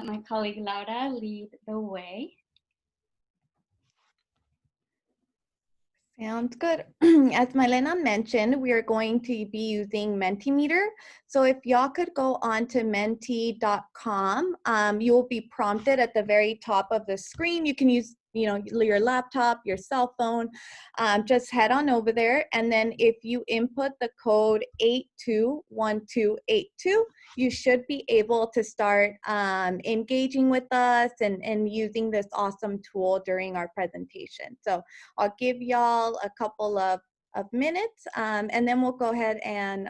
my colleague Laura lead the way. Sounds good. As Malena mentioned, we are going to be using Mentimeter. So if y'all could go on to menti.com, you will be prompted at the very top of the screen. You can use your laptop, your cell phone, just head on over there. And then if you input the code 821282, you should be able to start engaging with us and using this awesome tool during our presentation. So I'll give y'all a couple of minutes, and then we'll go ahead and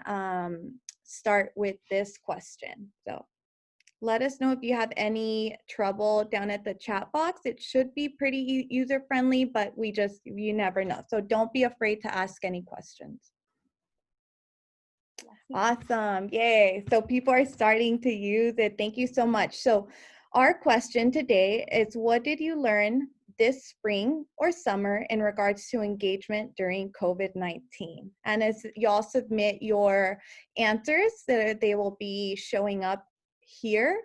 start with this question. So let us know if you have any trouble down at the chat box. It should be pretty user-friendly, but you never know. So don't be afraid to ask any questions. Awesome, yay. So people are starting to use it. Thank you so much. So our question today is, what did you learn this spring or summer in regards to engagement during COVID-19? And as y'all submit your answers, they will be showing up here.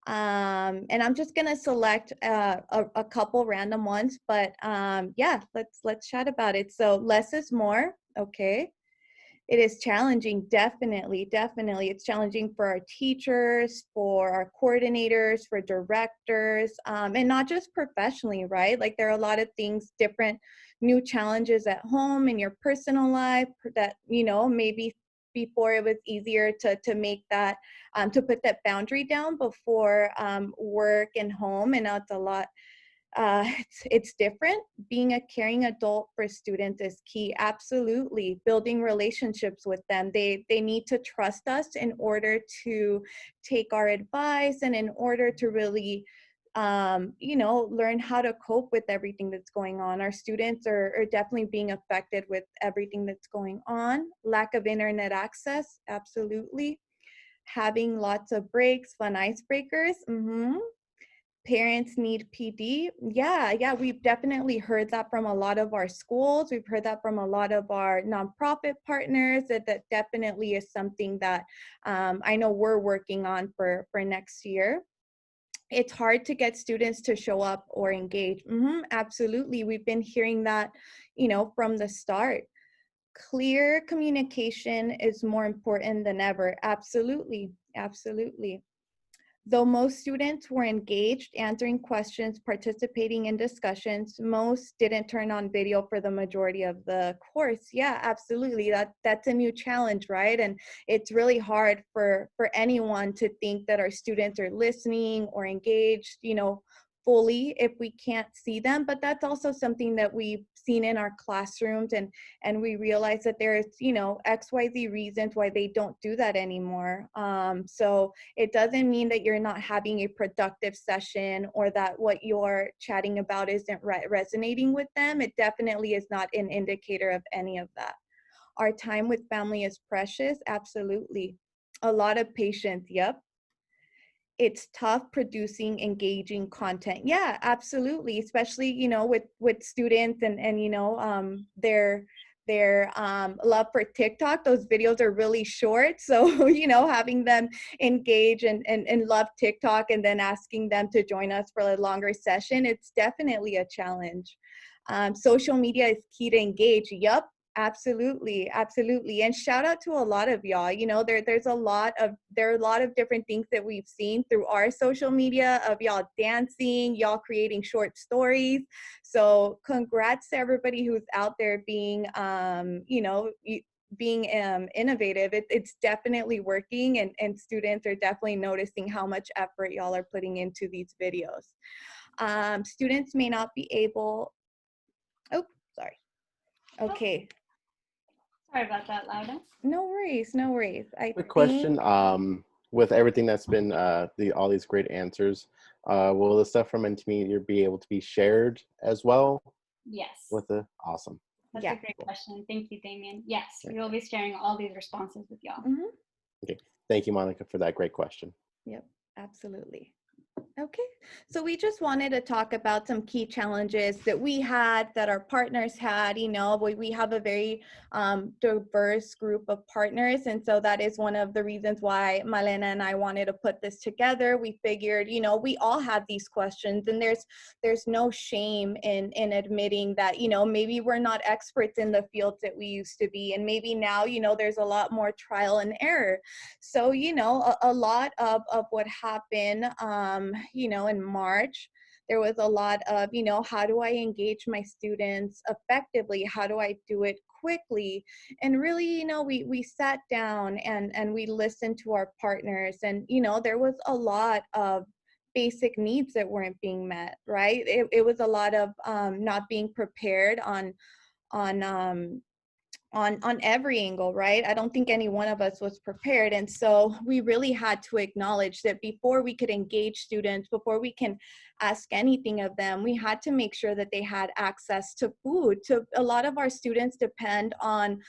And I'm just gonna select a couple random ones, but yeah, let's chat about it. So less is more, okay. It is challenging, definitely. It's challenging for our teachers, for our coordinators, for directors, and not just professionally, right? Like there are a lot of things, different new challenges at home in your personal life that, maybe before it was easier to make that, to put that boundary down before work and home, and now it's a lot. It's different. Being a caring adult for students is key. Absolutely. Building relationships with them. They need to trust us in order to take our advice and in order to really learn how to cope with everything that's going on. Our students are definitely being affected with everything that's going on. Lack of internet access, absolutely. Having lots of breaks, fun icebreakers. Parents need PD. Yeah, we've definitely heard that from a lot of our schools. We've heard that from a lot of our nonprofit partners, that definitely is something that I know we're working on for next year. It's hard to get students to show up or engage. Absolutely, we've been hearing that, from the start. Clear communication is more important than ever. Absolutely. Though most students were engaged, answering questions, participating in discussions, most didn't turn on video for the majority of the course. Yeah, absolutely. That's a new challenge, right? And it's really hard for anyone to think that our students are listening or engaged, fully if we can't see them. But that's also something that we've seen in our classrooms, and we realize that there's XYZ reasons why they don't do that anymore. So it doesn't mean that you're not having a productive session or that what you're chatting about isn't resonating with them. It definitely is not an indicator of any of that. Our time with family is precious. Absolutely. A lot of patience. Yep. It's tough producing engaging content. Yeah, absolutely. Especially, with students and their love for TikTok. Those videos are really short. So, having them engage and love TikTok and then asking them to join us for a longer session, it's definitely a challenge. Social media is key to engage. Yep. Absolutely. And shout out to a lot of y'all. There are a lot of different things that we've seen through our social media of y'all dancing, y'all creating short stories. So congrats to everybody who's out there being innovative. It's definitely working, and students are definitely noticing how much effort y'all are putting into these videos. Students may not be able, sorry. Okay. Sorry about that, Laura. No worries. Quick question. With everything that's been all these great answers, will the stuff from Mentimeter be able to be shared as well? Yes. Awesome. That's a great question. Thank you, Damien. Yes, we will be sharing all these responses with y'all. Okay. Thank you, Monica, for that great question. Yep, absolutely. Okay, so we just wanted to talk about some key challenges that we had, that our partners had. You know, we have a very diverse group of partners, and so that is one of the reasons why Malena and I wanted to put this together. We figured, you know, we all have these questions, and there's no shame in admitting that, you know, maybe we're not experts in the fields that we used to be, and maybe now, you know, there's a lot more trial and error. So, you know, a lot of what happened, you know, in March, there was a lot of, you know, how do I engage my students effectively? How do I do it quickly? And really, you know, we sat down and we listened to our partners, and, you know, there was a lot of basic needs that weren't being met, right? It was a lot of not being prepared on on every angle, right? I don't think any one of us was prepared. And so we really had to acknowledge that before we could engage students, before we can ask anything of them, we had to make sure that they had access to food. To a lot of our students depend on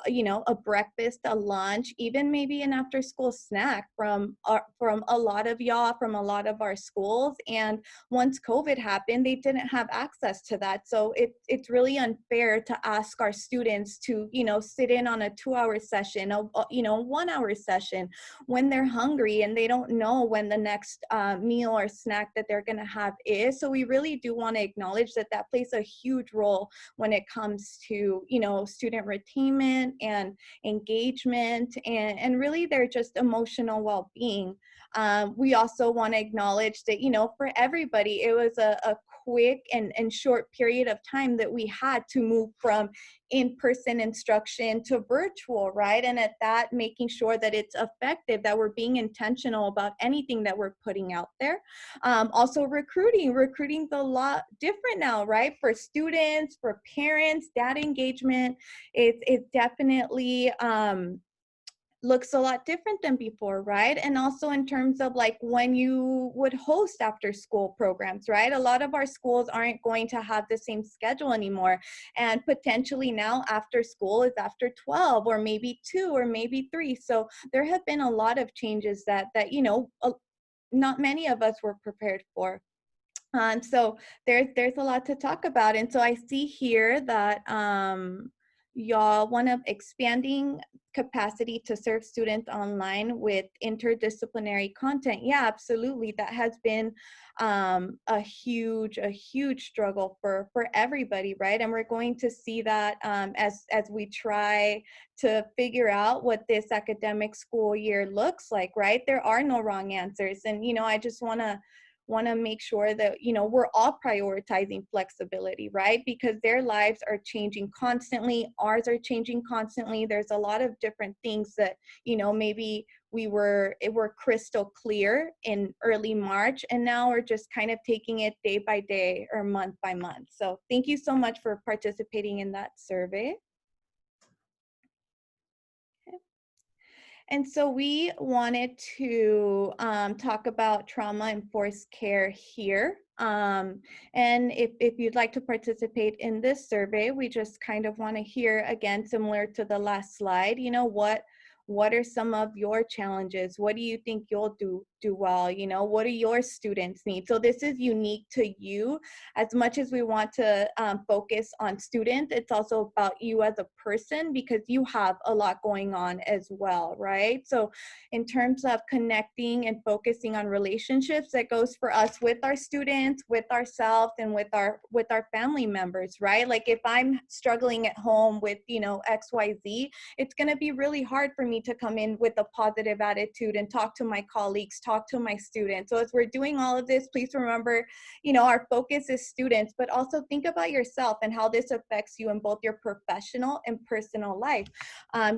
you know, a breakfast, a lunch, even maybe an after school snack from a lot of y'all, from a lot of our schools. And once COVID happened, they didn't have access to that. So it's really unfair to ask our students to, you know, sit in on a 2-hour session, you know, 1-hour session when they're hungry and they don't know when the next meal or snack that they're going to have is. So we really do want to acknowledge that that plays a huge role when it comes to, you know, student retainment and engagement, and really their just emotional well-being. We also want to acknowledge that, you know, for everybody, it was a quick and short period of time that we had to move from in-person instruction to virtual, right? And at that, making sure that it's effective, that we're being intentional about anything that we're putting out there. Also recruiting's a lot different now, right? For students, for parents, data engagement, it's definitely, looks a lot different than before, right? And also in terms of like when you would host after school programs, right? A lot of our schools aren't going to have the same schedule anymore. And potentially now after school is after 12 or maybe 2 or maybe 3. So there have been a lot of changes that you know, not many of us were prepared for. So there's a lot to talk about. And so I see here that y'all want to expanding capacity to serve students online with interdisciplinary content. Yeah, absolutely. That has been a huge struggle for everybody, right? And we're going to see that as we try to figure out what this academic school year looks like, right? There are no wrong answers. And, you know, I just want to make sure that, you know, we're all prioritizing flexibility, right? Because their lives are changing constantly, ours are changing constantly. There's a lot of different things that, you know, maybe it were crystal clear in early March, and now we're just kind of taking it day by day or month by month. So thank you so much for participating in that survey. And so we wanted to talk about trauma-informed care here. And if you'd like to participate in this survey, we just kind of want to hear, again, similar to the last slide, you know, what are some of your challenges? What do you think you'll do well? You know, what do your students need? So this is unique to you. As much as we want to focus on students, it's also about you as a person, because you have a lot going on as well, right? So in terms of connecting and focusing on relationships, that goes for us with our students, with ourselves, and with our family members, right? Like if I'm struggling at home with, you know, XYZ, it's going to be really hard for me to come in with a positive attitude and talk to my colleagues, talk to my students. So as we're doing all of this, please remember, you know, our focus is students, but also think about yourself and how this affects you in both your professional and personal life.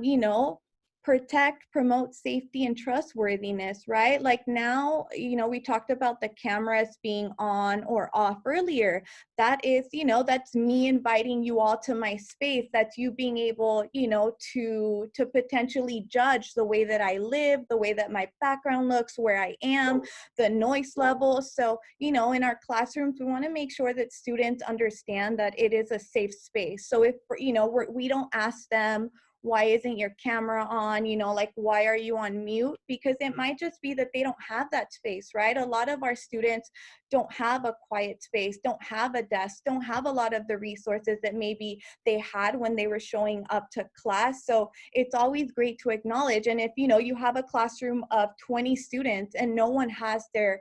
You know, protect, promote safety and trustworthiness, right? Like now, you know, we talked about the cameras being on or off earlier. That is, you know, that's me inviting you all to my space. That's you being able, you know, to potentially judge the way that I live, the way that my background looks, where I am, the noise level. So, you know, in our classrooms, we want to make sure that students understand that it is a safe space. So if, you know, we don't ask them why isn't your camera on? You know, like, why are you on mute? Because it might just be that they don't have that space, right? A lot of our students don't have a quiet space, don't have a desk, don't have a lot of the resources that maybe they had when they were showing up to class. So it's always great to acknowledge. And if, you know, you have a classroom of 20 students and no one has their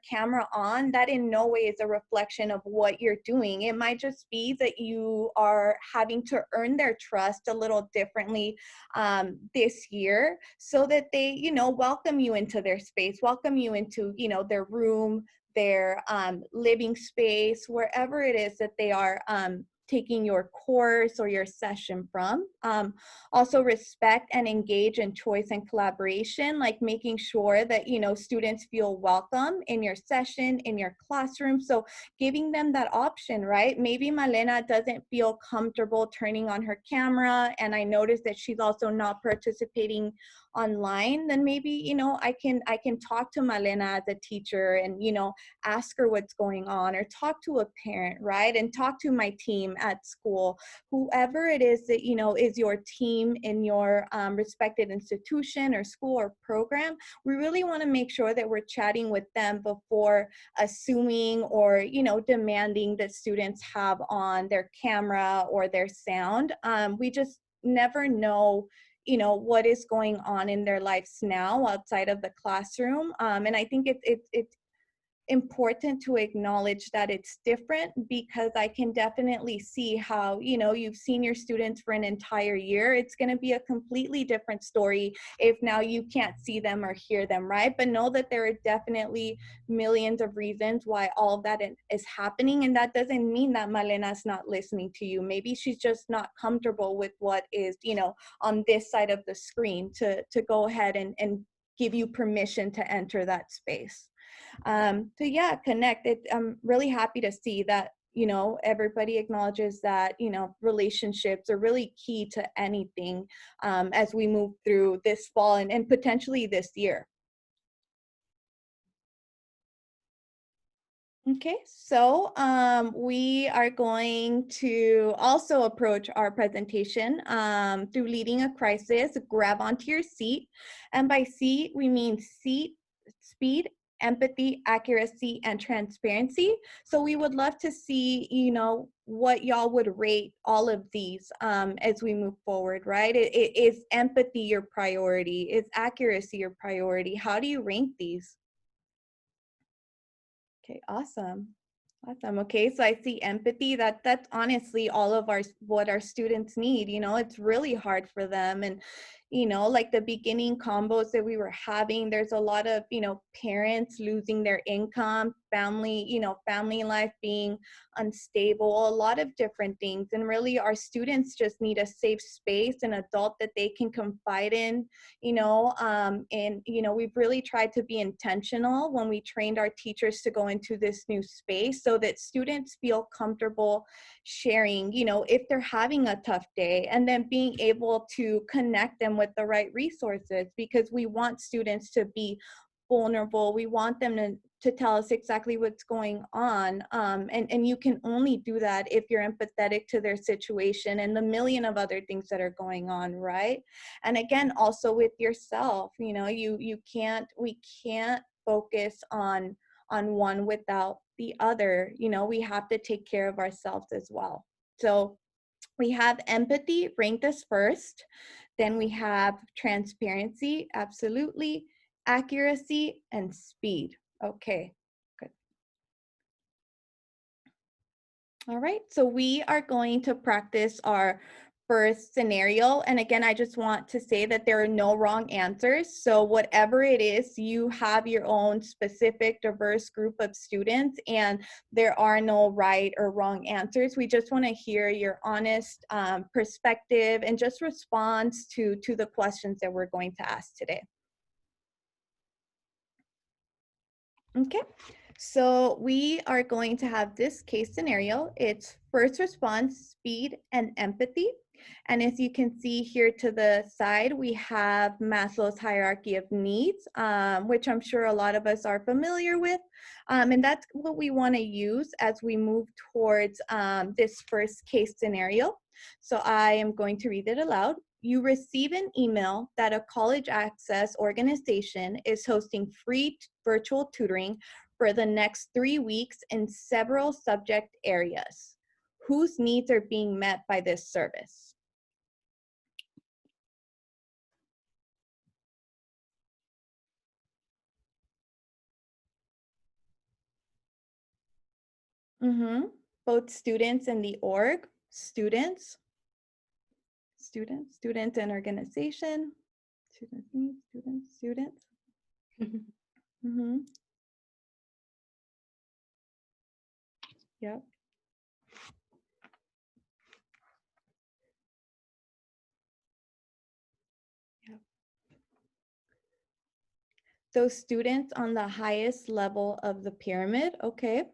camera on, that in no way is a reflection of what you're doing. It might just be that you are having to earn their trust a little differently this year, so that they, you know, welcome you into their space, welcome you into, you know, their room, their living space, wherever it is that they are taking your course or your session from. Also respect and engage in choice and collaboration, like making sure that, you know, students feel welcome in your session, in your classroom. So giving them that option, right? Maybe Malena doesn't feel comfortable turning on her camera, and I noticed that she's also not participating online. Then maybe, you know, I can talk to Malena as a teacher and, you know, ask her what's going on, or talk to a parent, right? And talk to my team at school, whoever it is that, you know, is your team in your respected institution or school or program. We really want to make sure that we're chatting with them before assuming or, you know, demanding that students have on their camera or their sound. We just never know, you know, what is going on in their lives now outside of the classroom. And I think it's important to acknowledge that it's different, because I can definitely see how, you know, you've seen your students for an entire year. It's going to be a completely different story if now you can't see them or hear them, right? But know that there are definitely millions of reasons why all of that is happening. And that doesn't mean that Malena's not listening to you. Maybe she's just not comfortable with what is, you know, on this side of the screen to go ahead and give you permission to enter that space. So yeah, connect. I'm really happy to see that, you know, everybody acknowledges that, you know, relationships are really key to anything as we move through this fall and potentially this year. Okay, so we are going to also approach our presentation through leading a crisis. Grab onto your seat. And by seat, we mean seat, speed, empathy, accuracy, and transparency. So we would love to see, you know, what y'all would rate all of these as we move forward, right? Is empathy your priority? Is accuracy your priority? How do you rank these? Okay, awesome. Awesome. Okay, so I see empathy. That's honestly all of what our students need. You know, it's really hard for them. And, you know, like the beginning combos that we were having, there's a lot of, you know, parents losing their income, family, you know, family life being unstable, a lot of different things. And really our students just need a safe space, an adult that they can confide in, you know, and, you know, we've really tried to be intentional when we trained our teachers to go into this new space, so that students feel comfortable sharing, you know, if they're having a tough day, and then being able to connect them with the right resources, because we want students to be vulnerable. We want them to tell us exactly what's going on. And you can only do that if you're empathetic to their situation and the million of other things that are going on, right? And again, also with yourself, you know, we can't focus on one without the other. You know, we have to take care of ourselves as well. So we have empathy ranked as first. Then we have transparency, absolutely, accuracy, and speed. Okay, good. All right, so we are going to practice our first scenario. And again, I just want to say that there are no wrong answers. So whatever it is, you have your own specific diverse group of students, and there are no right or wrong answers. We just want to hear your honest perspective and just response to the questions that we're going to ask today. Okay, so we are going to have this case scenario. It's first response, speed, and empathy. And as you can see here to the side, we have Maslow's hierarchy of needs, which I'm sure a lot of us are familiar with. And that's what we want to use as we move towards this first case scenario. So I am going to read it aloud. You receive an email that a college access organization is hosting free virtual tutoring for the next 3 weeks in several subject areas. Whose needs are being met by this service? Both students and the org, students and organization, students. Yep. Yep. Those students on the highest level of the pyramid, okay.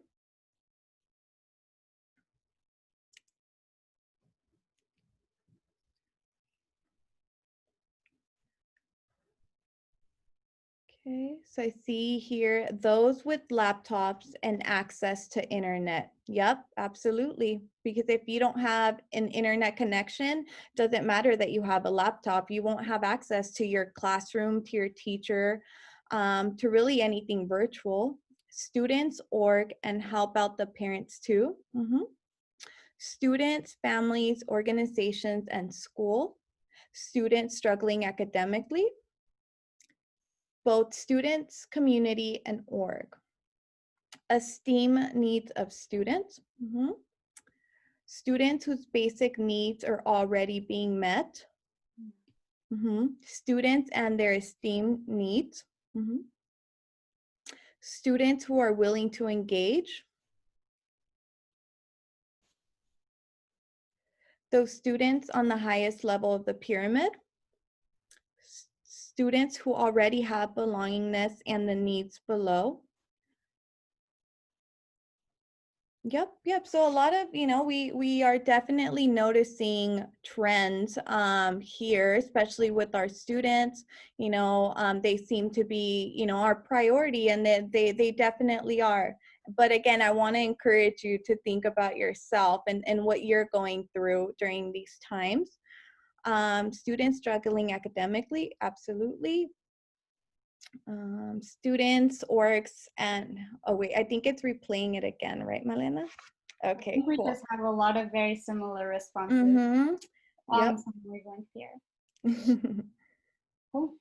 Okay, so I see here those with laptops and access to internet. Yep, absolutely. Because if you don't have an internet connection, doesn't matter that you have a laptop, you won't have access to your classroom, to your teacher, to really anything virtual. Students, org, and help out the parents too. Students, families, organizations, and school. Students struggling academically. Both students, community, and org. Esteem needs of students. Students whose basic needs are already being met. Students and their esteem needs. Students who are willing to engage. Those students on the highest level of the pyramid. Students who already have belongingness and the needs below. Yep. So a lot of, we are definitely noticing trends here, especially with our students. They seem to be, our priority, and they definitely are. But again, I want to encourage you to think about yourself and what you're going through during these times. Students struggling academically, absolutely. Students, orgs, and oh wait, I think it's replaying it again, right, Malena? Okay, I think we cool. just have a lot of very similar responses. Yep. We're going here. Cool.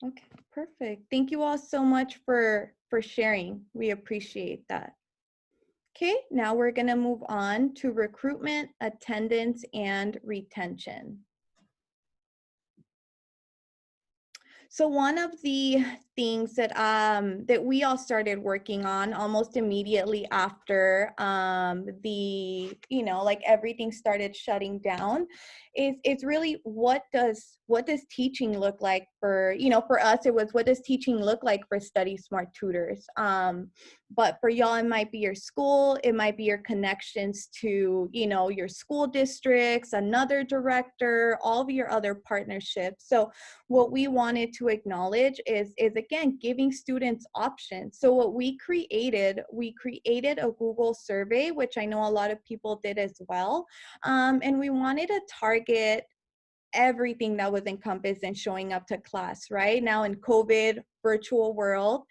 Okay, perfect. Thank you all so much for sharing. We appreciate that. Okay, now we're going to move on to recruitment, attendance, and retention. So one of the things that that we all started working on almost immediately after like everything started shutting down is really what does teaching look like for for us. It was, what does teaching look like for Study Smart tutors? But for y'all, it might be your school, it might be your connections to your school districts, another director, all of your other partnerships. So what we wanted to acknowledge is again giving students options. So what we created a Google survey, which I know a lot of people did as well, and we wanted to target everything that was encompassed in showing up to class right now in COVID virtual world.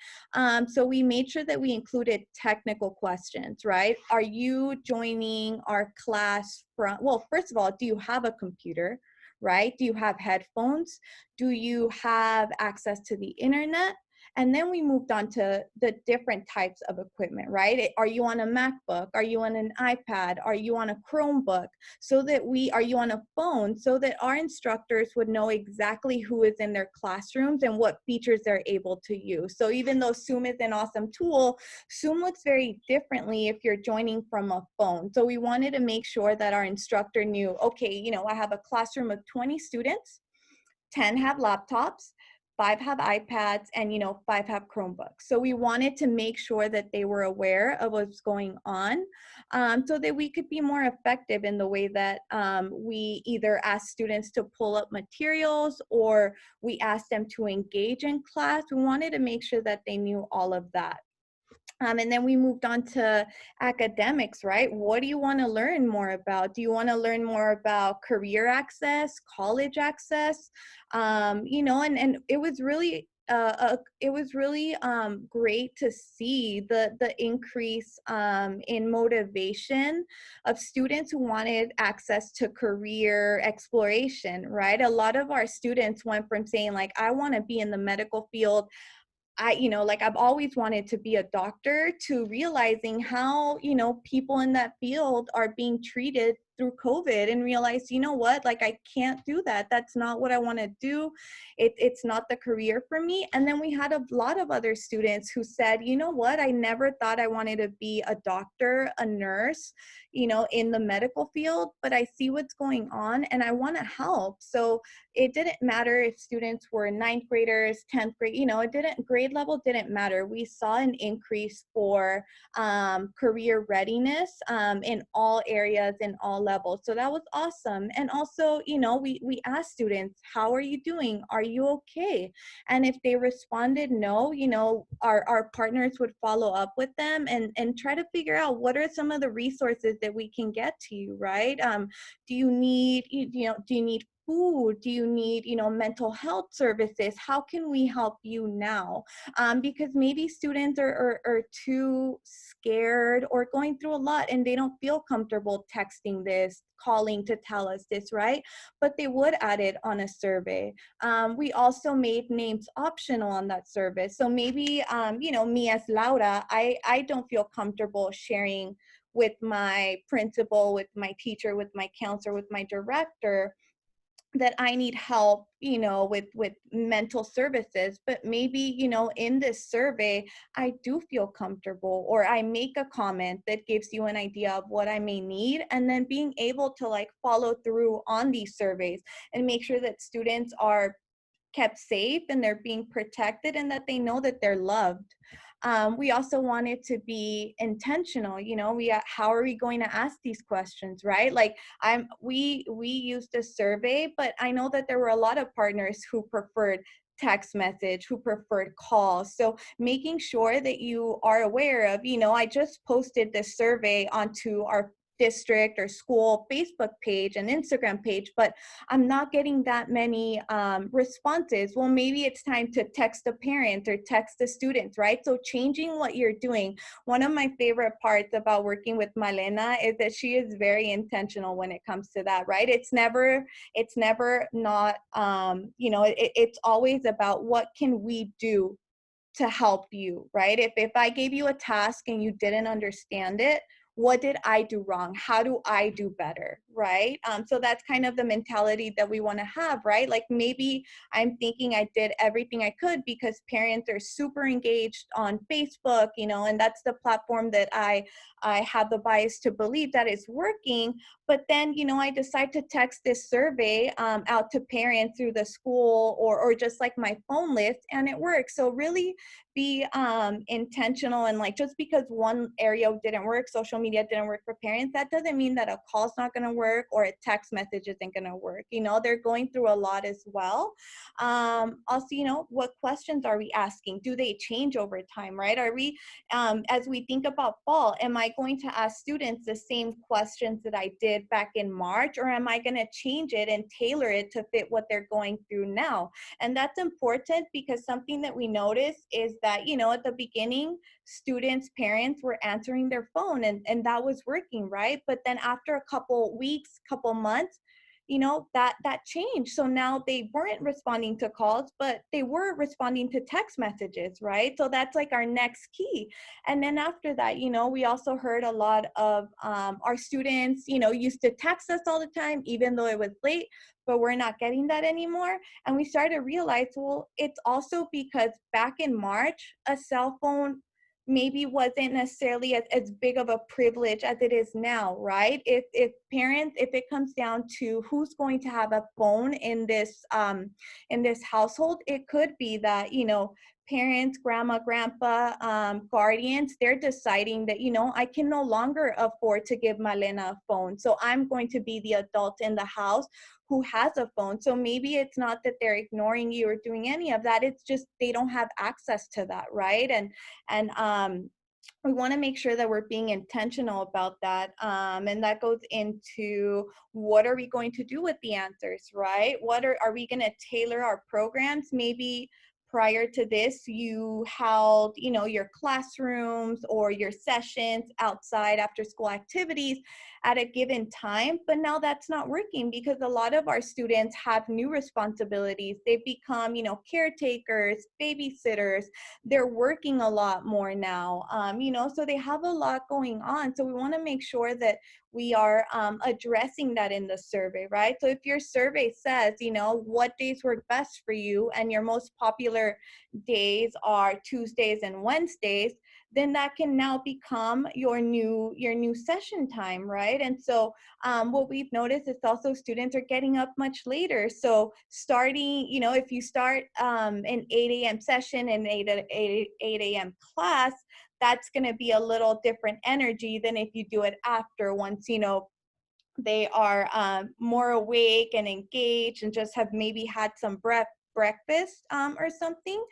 So we made sure that we included technical questions, right? Are you joining our class from, well, first of all, do you have a computer, right? Do you have headphones? Do you have access to the internet? And then we moved on to the different types of equipment, right? Are you on a MacBook? Are you on an iPad? Are you on a Chromebook? Are you on a phone? So that our instructors would know exactly who is in their classrooms and what features they're able to use. So even though Zoom is an awesome tool, Zoom looks very differently if you're joining from a phone. So we wanted to make sure that our instructor knew, okay, I have a classroom of 20 students, 10 have laptops, 5 have iPads, and 5 have Chromebooks. So we wanted to make sure that they were aware of what's going on, so that we could be more effective in the way that we either ask students to pull up materials or we ask them to engage in class. We wanted to make sure that they knew all of that. And then we moved on to academics, right? What do you want to learn more about? Do you want to learn more about career access, college access? And it was really great to see the increase in motivation of students who wanted access to career exploration, right? A lot of our students went from saying like, I want to be in the medical field, I've always wanted to be a doctor, to realizing how, people in that field are being treated through COVID, and realize, what, like, I can't do that. That's not what I want to do. It's not the career for me. And then we had a lot of other students who said, you know what, I never thought I wanted to be a doctor, a nurse, in the medical field, but I see what's going on and I want to help. So it didn't matter if students were ninth graders, 10th grade, grade level didn't matter. We saw an increase for career readiness in all areas, in all levels. So that was awesome. And also, we asked students, how are you doing? Are you okay? And if they responded no, our partners would follow up with them and try to figure out what are some of the resources that we can get to you, right? Do you need, do you need food? Do you need, mental health services? How can we help you now? Because maybe students are too scared or going through a lot and they don't feel comfortable texting this, calling to tell us this, right? But they would add it on a survey. We also made names optional on that service. So maybe, me as Laura, I don't feel comfortable sharing with my principal, with my teacher, with my counselor, with my director, that I need help, with mental services. But maybe, in this survey, I do feel comfortable, or I make a comment that gives you an idea of what I may need, and then being able to like follow through on these surveys and make sure that students are kept safe and they're being protected and that they know that they're loved. We also wanted to be intentional. How are we going to ask these questions, right? Like we used a survey, but I know that there were a lot of partners who preferred text message, who preferred calls. So making sure that you are aware of, I just posted this survey onto our district or school Facebook page and Instagram page, but I'm not getting that many responses. Well, maybe it's time to text a parent or text the students, right? So changing what you're doing. One of my favorite parts about working with Malena is that she is very intentional when it comes to that, right? It's never not, it's always about what can we do to help you, right? If I gave you a task and you didn't understand it, what did I do wrong? How do I do better, right? So that's kind of the mentality that we want to have, right? Like maybe I'm thinking I did everything I could because parents are super engaged on Facebook, and that's the platform that I have the bias to believe that is working. But then, I decide to text this survey out to parents through the school or just like my phone list, and it works. So really be intentional, and like just because one area didn't work, social media didn't work for parents, that doesn't mean that a call's not going to work or a text message isn't going to work. They're going through a lot as well. Also, what questions are we asking? Do they change over time, right? Are we, as we think about fall, am I going to ask students the same questions that I did back in March, or am I going to change it and tailor it to fit what they're going through now? And that's important because something that we notice is that, at the beginning, students, parents were answering their phone and that was working, right? But then after a couple weeks, couple months, that changed. So now they weren't responding to calls, but they were responding to text messages, right? So that's like our next key. And then after that, we also heard a lot of our students, used to text us all the time, even though it was late, but we're not getting that anymore. And we started to realize, well, it's also because back in March, a cell phone maybe wasn't necessarily as big of a privilege as it is now, right? If parents, if it comes down to who's going to have a phone in this household, it could be that, you know, parents, grandma, grandpa, guardians, they're deciding that, you know, I can no longer afford to give Malena a phone, so I'm going to be the adult in the house who has a phone. So maybe it's not that they're ignoring you or doing any of that, it's just they don't have access to that, right? And we want to make sure that we're being intentional about that. And that goes into, what are we going to do with the answers, right? Are we going to tailor our programs? Maybe prior to this, you held, you know, your classrooms or your sessions outside after school activities at a given time, but now that's not working because a lot of our students have new responsibilities. They've become, you know, caretakers, babysitters. They're working a lot more now, you know, so they have a lot going on. So we want to make sure that we are addressing that in the survey, right? So if your survey says, you know, what days work best for you and your most popular days are Tuesdays and Wednesdays, then that can now become your new session time, right? And so what we've noticed is also students are getting up much later. So starting, you know, if you start an 8 a.m. session and 8 a.m. class, that's going to be a little different energy than if you do it after, once, you know, they are more awake and engaged and just have maybe had some breakfast or something.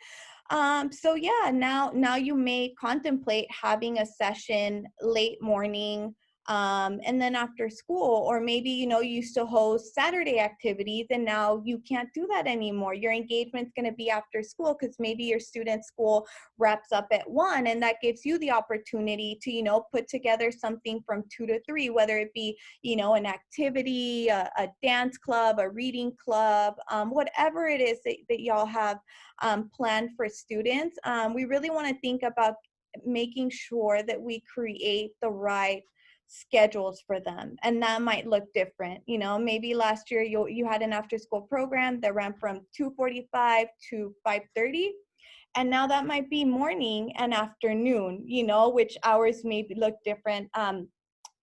So yeah, now you may contemplate having a session late morning, and then after school, or maybe, you know, you used to host Saturday activities and now you can't do that anymore. Your engagement's going to be after school because maybe your student school wraps up at 1, and that gives you the opportunity to, you know, put together something from 2 to 3, whether it be, you know, an activity, a dance club, a reading club, whatever it is that y'all have planned for students. We really want to think about making sure that we create the right schedules for them, and that might look different. You know, maybe last year you had an after school program that ran from 2:45 to 5:30, and now that might be morning and afternoon, you know, which hours maybe look different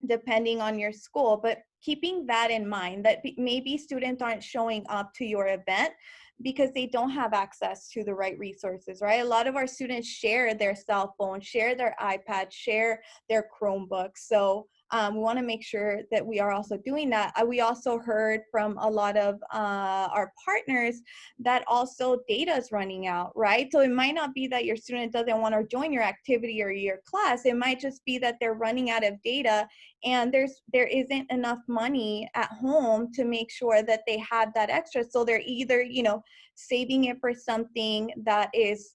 depending on your school. But keeping that in mind, that maybe students aren't showing up to your event because they don't have access to the right resources, right? A lot of our students share their cell phone, share their iPad, share their Chromebooks. So we want to make sure that we are also doing that. We also heard from a lot of our partners that also data is running out, right? So it might not be that your student doesn't want to join your activity or your class. It might just be that they're running out of data, and there isn't enough money at home to make sure that they have that extra. So they're either, you know, saving it for something that is,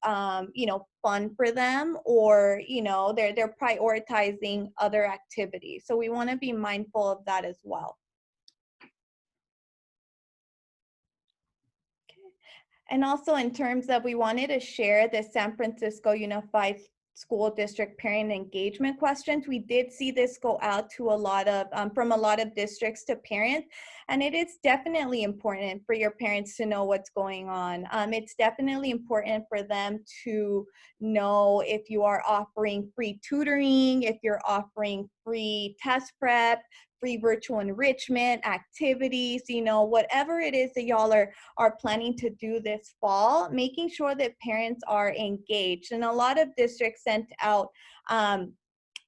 you know, fun for them, or, you know, they're prioritizing other activities. So we want to be mindful of that as well. And also, in terms of, we wanted to share the San Francisco Unified School District parent engagement questions. We did see this go out to a lot of, from a lot of districts to parents, and it is definitely important for your parents to know what's going on. It's definitely important for them to know if you are offering free tutoring, if you're offering free test prep, free virtual enrichment activities, you know, whatever it is that y'all are planning to do this fall, making sure that parents are engaged. And a lot of districts sent out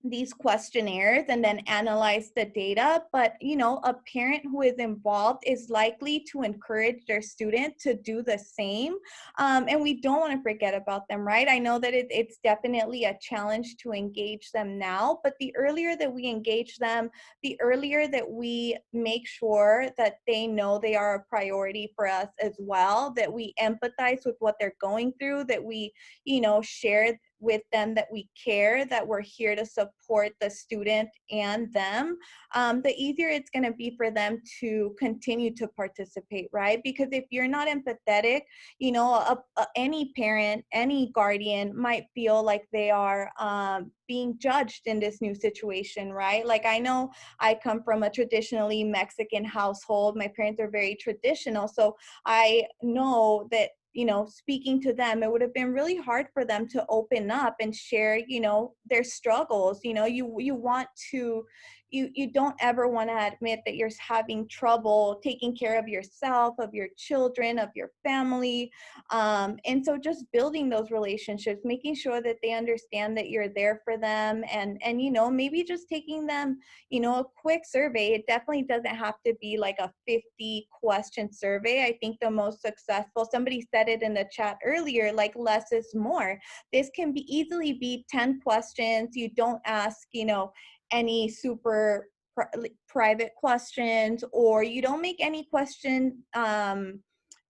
these questionnaires and then analyze the data. But, you know, a parent who is involved is likely to encourage their student to do the same. And we don't want to forget about them, right? I know that it's definitely a challenge to engage them now, but the earlier that we engage them, the earlier that we make sure that they know they are a priority for us as well, that we empathize with what they're going through, that we, you know, share with them that we care, that we're here to support the student and them, the easier it's going to be for them to continue to participate, right? Because if you're not empathetic, you know, any parent, any guardian might feel like they are being judged in this new situation, right? Like, I know I come from a traditionally Mexican household. My parents are very traditional. So I know that, speaking to them, it would have been really hard for them to open up and share, their struggles. You want to, you don't ever want to admit that you're having trouble taking care of yourself, of your children, of your family. And so just building those relationships, making sure that they understand that you're there for them, and maybe just taking them, a quick survey. It definitely doesn't have to be like a 50-question survey. I think the most successful, somebody said it in the chat earlier, like less is more. This can be easily be 10 questions. You don't ask, any super private questions, or you don't make any question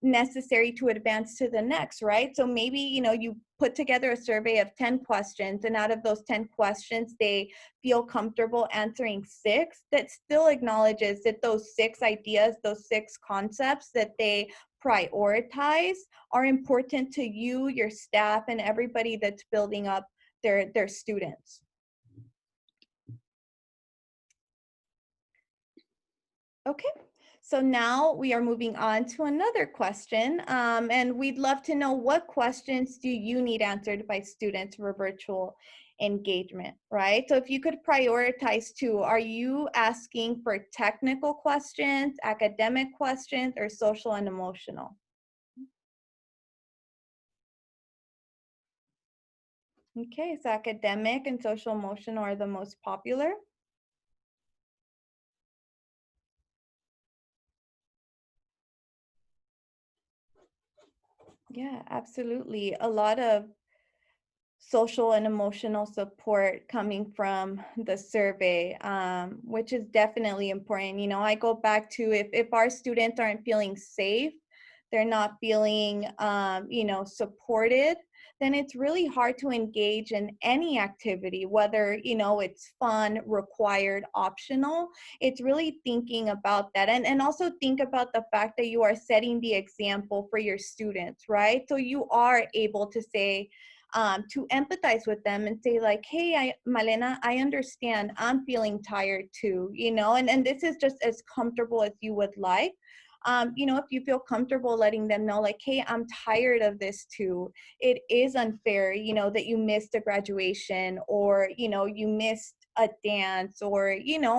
necessary to advance to the next, right? So maybe, you put together a survey of 10 questions, and out of those 10 questions, they feel comfortable answering 6. That still acknowledges that those 6 ideas, those 6 concepts that they prioritize are important to you, your staff, and everybody that's building up their students. Okay, so now we are moving on to another question, and we'd love to know, what questions do you need answered by students for virtual engagement, right? So if you could prioritize 2, are you asking for technical questions, academic questions, or social and emotional? Okay, so academic and social emotional are the most popular. Yeah, absolutely. A lot of social and emotional support coming from the survey, which is definitely important. I go back to, if our students aren't feeling safe, they're not feeling, supported, then it's really hard to engage in any activity, whether, it's fun, required, optional. It's really thinking about that. And also think about the fact that you are setting the example for your students, right? So you are able to say, to empathize with them and say like, hey, Malena, I understand, I'm feeling tired too, and this is just as comfortable as you would like. If you feel comfortable letting them know like, hey, I'm tired of this too. It is unfair, that you missed a graduation, or, you missed a dance, or,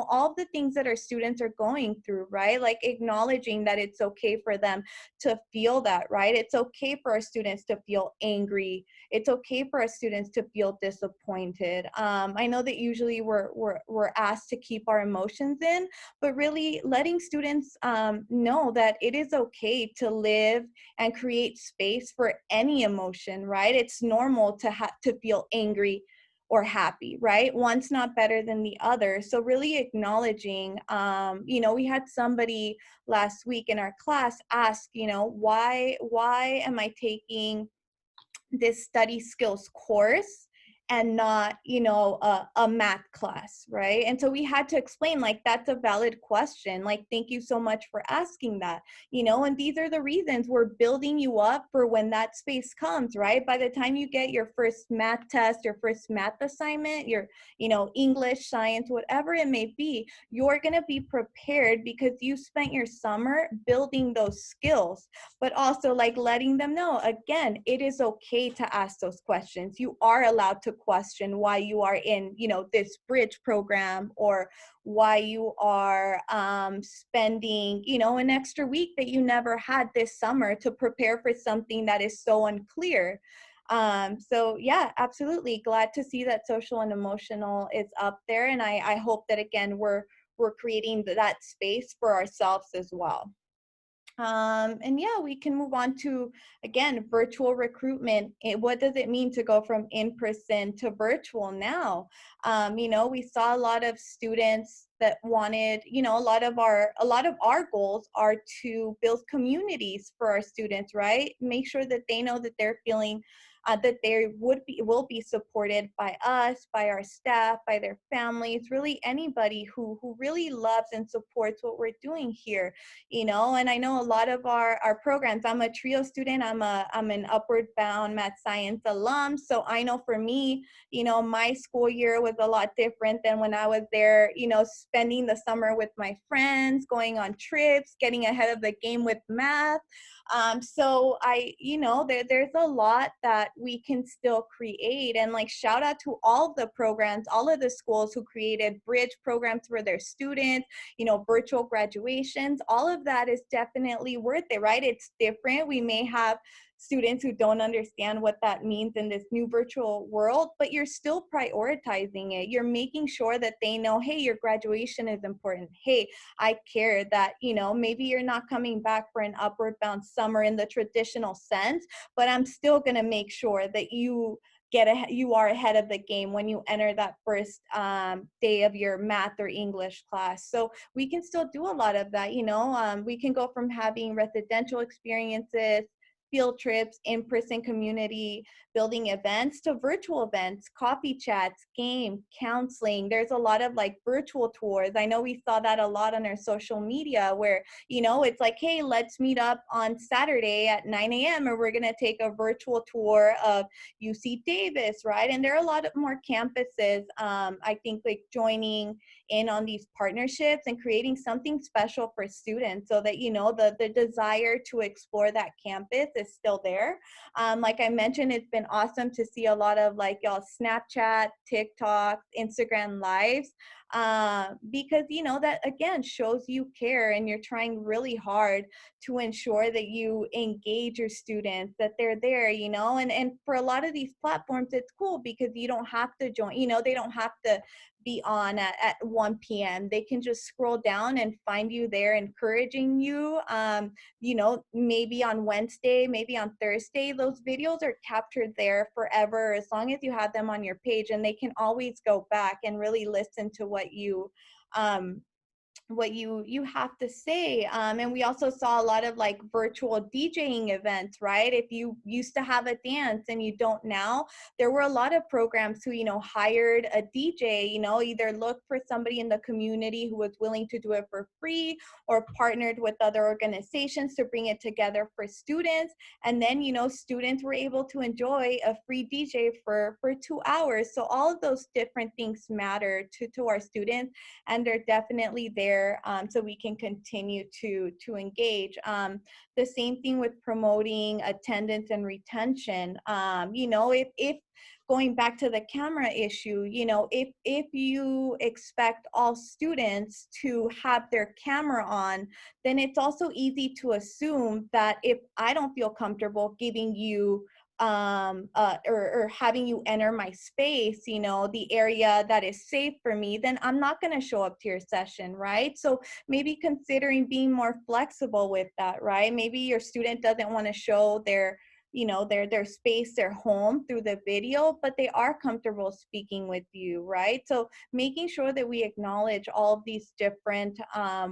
all the things that our students are going through, right? Like acknowledging that it's okay for them to feel that, right? It's okay for our students to feel angry. It's okay for our students to feel disappointed. I know that usually we're asked to keep our emotions in, but really letting students know that it is okay to live and create space for any emotion, right? It's normal to feel angry or happy, right? One's not better than the other. So really acknowledging, we had somebody last week in our class ask, why am I taking this study skills course and not, a math class, right? And so we had to explain, like, that's a valid question. Like, thank you so much for asking that, and these are the reasons we're building you up for when that space comes, right? By the time you get your first math test, your first math assignment, your, English, science, whatever it may be, you're going to be prepared because you spent your summer building those skills. But also like letting them know, again, it is okay to ask those questions. You are allowed to question why you are in, this bridge program, or why you are spending, an extra week that you never had this summer to prepare for something that is so unclear. So yeah, absolutely glad to see that social and emotional is up there. And I hope that, again, we're creating that space for ourselves as well. And yeah, we can move on to, again, virtual recruitment. What does it mean to go from in-person to virtual now? We saw a lot of students that wanted, a lot of our goals are to build communities for our students, right? Make sure that they know that they're feeling that they will be supported by us, by our staff, by their families, really anybody who really loves and supports what we're doing here, you know. And I know a lot of our programs, I'm a TRIO student, I'm an Upward Bound Math Science alum, so I know for me, you know, my school year was a lot different than when I was there, you know, spending the summer with my friends, going on trips, getting ahead of the game with math. So you know, there's a lot that we can still create. And like, shout out to all of the programs, all of the schools who created bridge programs for their students, you know, virtual graduations. All of that is definitely worth it, right? It's different. We may have students who don't understand what that means in this new virtual world, but you're still prioritizing it. You're making sure that they know, hey, your graduation is important. Hey, I care that, you know, maybe you're not coming back for an Upward Bound summer in the traditional sense, but I'm still going to make sure that you are ahead of the game when you enter that first day of your math or English class. So we can still do a lot of that, you know. We can go from having residential experiences, field trips, in-person community building events, to virtual events, coffee chats, game, counseling. There's a lot of like virtual tours. I know we saw that a lot on our social media where, you know, it's like, hey, let's meet up on Saturday at 9 a.m. and we're going to take a virtual tour of UC Davis, right? And there are a lot of more campuses, I think, like joining in on these partnerships and creating something special for students so that, you know, the desire to explore that campus is still there. Like I mentioned, it's been awesome to see a lot of like y'all Snapchat, TikTok, Instagram lives, because, you know, that again shows you care and you're trying really hard to ensure that you engage your students, that they're there, you know. And for a lot of these platforms, it's cool because you don't have to join, you know, they don't have to be on at 1 p.m. They can just scroll down and find you there encouraging you. You know, maybe on Wednesday, maybe on Thursday, those videos are captured there forever as long as you have them on your page, and they can always go back and really listen to what you have to say. And we also saw a lot of like virtual DJing events, right? If you used to have a dance and you don't now, there were a lot of programs who, you know, hired a DJ, you know, either looked for somebody in the community who was willing to do it for free or partnered with other organizations to bring it together for students. And then, you know, students were able to enjoy a free DJ for 2 hours. So all of those different things matter to our students, and they're definitely there, so we can continue to engage. The same thing with promoting attendance and retention. You know, if going back to the camera issue, you know, if you expect all students to have their camera on, then it's also easy to assume that if I don't feel comfortable giving you or having you enter my space, you know, the area that is safe for me, then I'm not going to show up to your session, right? So maybe considering being more flexible with that, right? Maybe your student doesn't want to show their, you know, their space, their home through the video, but they are comfortable speaking with you, right? So making sure that we acknowledge all of these different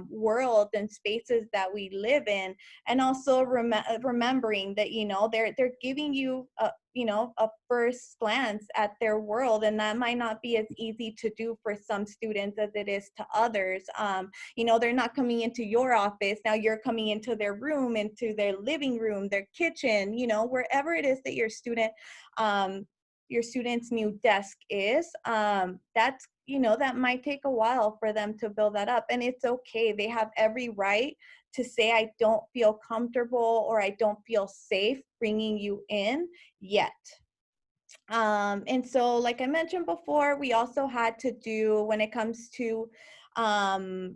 worlds and spaces that we live in, and also remembering that, you know, they're giving you you know, a first glance at their world, and that might not be as easy to do for some students as it is to others. You know, they're not coming into your office, now you're coming into their room, into their living room, their kitchen, you know, wherever it is that your student's new desk is. That's, you know, that might take a while for them to build that up, and it's okay. They have every right to say, I don't feel comfortable or I don't feel safe bringing you in yet. And so, like I mentioned before, we also had to do, when it comes to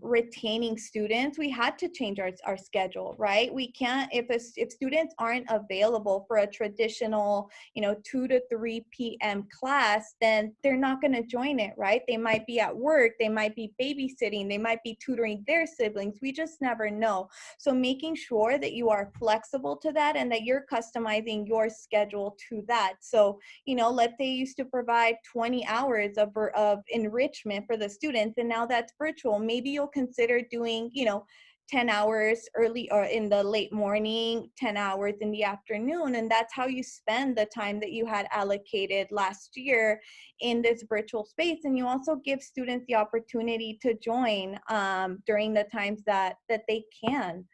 retaining students, we had to change our schedule, right? We can't, if students aren't available for a traditional, you know, 2 to 3 p.m. class, then they're not going to join it, right? They might be at work, they might be babysitting, they might be tutoring their siblings. We just never know. So making sure that you are flexible to that and that you're customizing your schedule to that. So, you know, let's say you used to provide 20 hours of enrichment for the students, and now that's virtual. Maybe you'll consider doing, you know, 10 hours early or in the late morning, 10 hours in the afternoon. And that's how you spend the time that you had allocated last year in this virtual space. And you also give students the opportunity to join during the times that they can.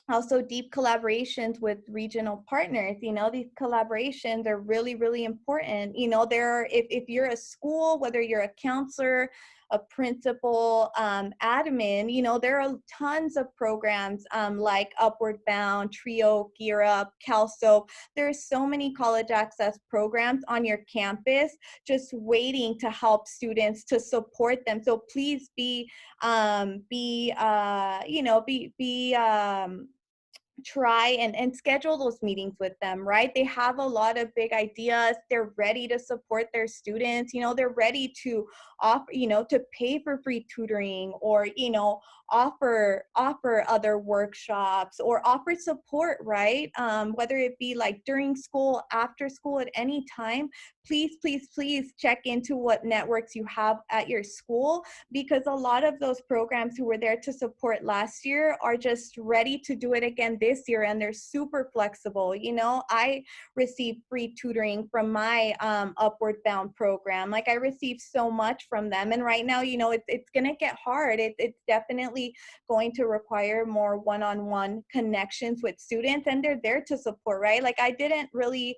Also, deep collaborations with regional partners. These collaborations are really, really important. If you're a school, whether you're a counselor, a principal, admin, there are tons of programs like Upward Bound, Trio, Gear Up, Calso. There's so many college access programs on your campus just waiting to help students, to support them. So please try and schedule those meetings with them, right? They have a lot of big ideas. They're ready to support their students. They're ready to offer, to pay for free tutoring, or, offer other workshops, or offer support, right? Whether it be like during school, after school, at any time. Please, please, please check into what networks you have at your school, because a lot of those programs who were there to support last year are just ready to do it again this year, and they're super flexible. I received free tutoring from my Upward Bound program. Like, I received so much from them, and right now, it's gonna get hard. It's definitely going to require more one-on-one connections with students, and they're there to support, right? Like, I didn't really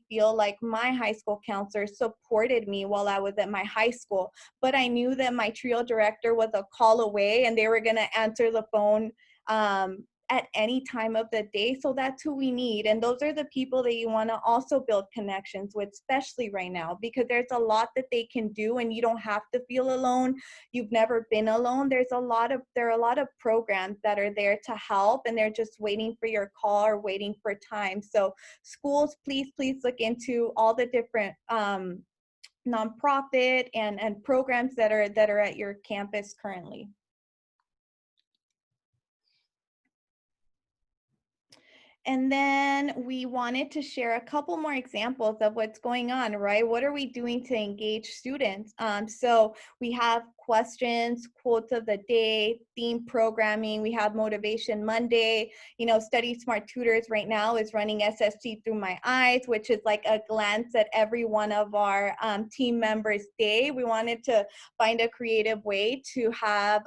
feel like my high school counselor supported me while I was at my high school, but I knew that my trio director was a call away, and they were going to answer the phone at any time of the day. So that's who we need. And those are the people that you want to also build connections with, especially right now, because there's a lot that they can do, and you don't have to feel alone. You've never been alone. There are a lot of programs that are there to help, and they're just waiting for your call or waiting for time. So schools, please look into all the different nonprofit and programs that are at your campus currently. And then we wanted to share a couple more examples of what's going on, right? What are we doing to engage students? So we have questions, quotes of the day, theme programming. We have Motivation Monday. Study Smart Tutors right now is running SST Through My Eyes, which is like a glance at every one of our team members' day. We wanted to find a creative way to have,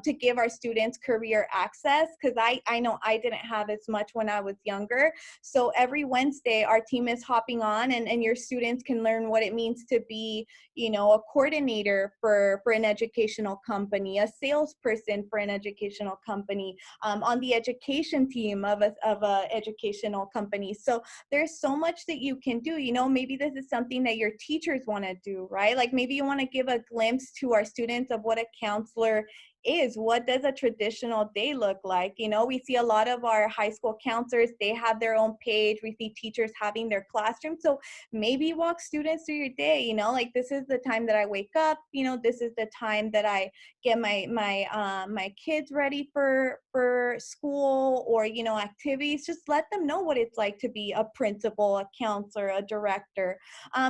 to give our students career access, because I know I didn't have as much when I was younger. So every Wednesday, our team is hopping on, and your students can learn what it means to be, a coordinator for an educational company, a salesperson for an educational company, on the education team of a educational company. So there's so much that you can do. Maybe this is something that your teachers want to do, right? Like, maybe you want to give a glimpse to our students of what a counselor is. What does a traditional day look like? We see a lot of our high school counselors, they have their own page. We see teachers having their classroom. So maybe walk students through your day, like, this is the time that I wake up, this is the time that I get my kids ready for school, or, activities. Just let them know what it's like to be a principal, a counselor, a director,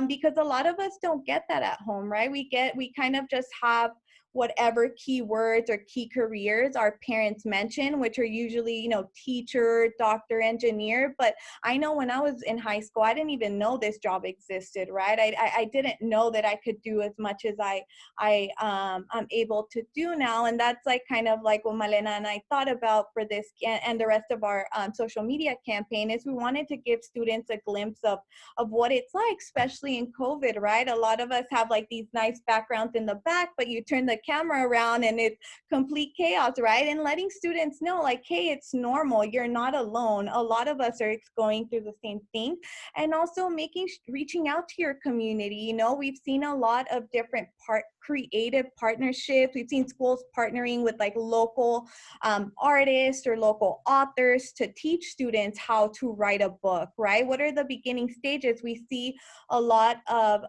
because a lot of us don't get that at home, right? We kind of just have whatever keywords or key careers our parents mention, which are usually, teacher, doctor, engineer. But I know when I was in high school, I didn't even know this job existed, right? I didn't know that I could do as much as I'm able to do now. And that's like kind of like what Malena and I thought about for this and the rest of our social media campaign, is we wanted to give students a glimpse of what it's like, especially in COVID, right? A lot of us have like these nice backgrounds in the back, but you turn the camera around and it's complete chaos, right? And letting students know, like, hey, it's normal. You're not alone. A lot of us are going through the same thing. And also reaching out to your community. We've seen a lot of different creative partnerships. We've seen schools partnering with like local artists or local authors to teach students how to write a book, right? What are the beginning stages? We see a lot of,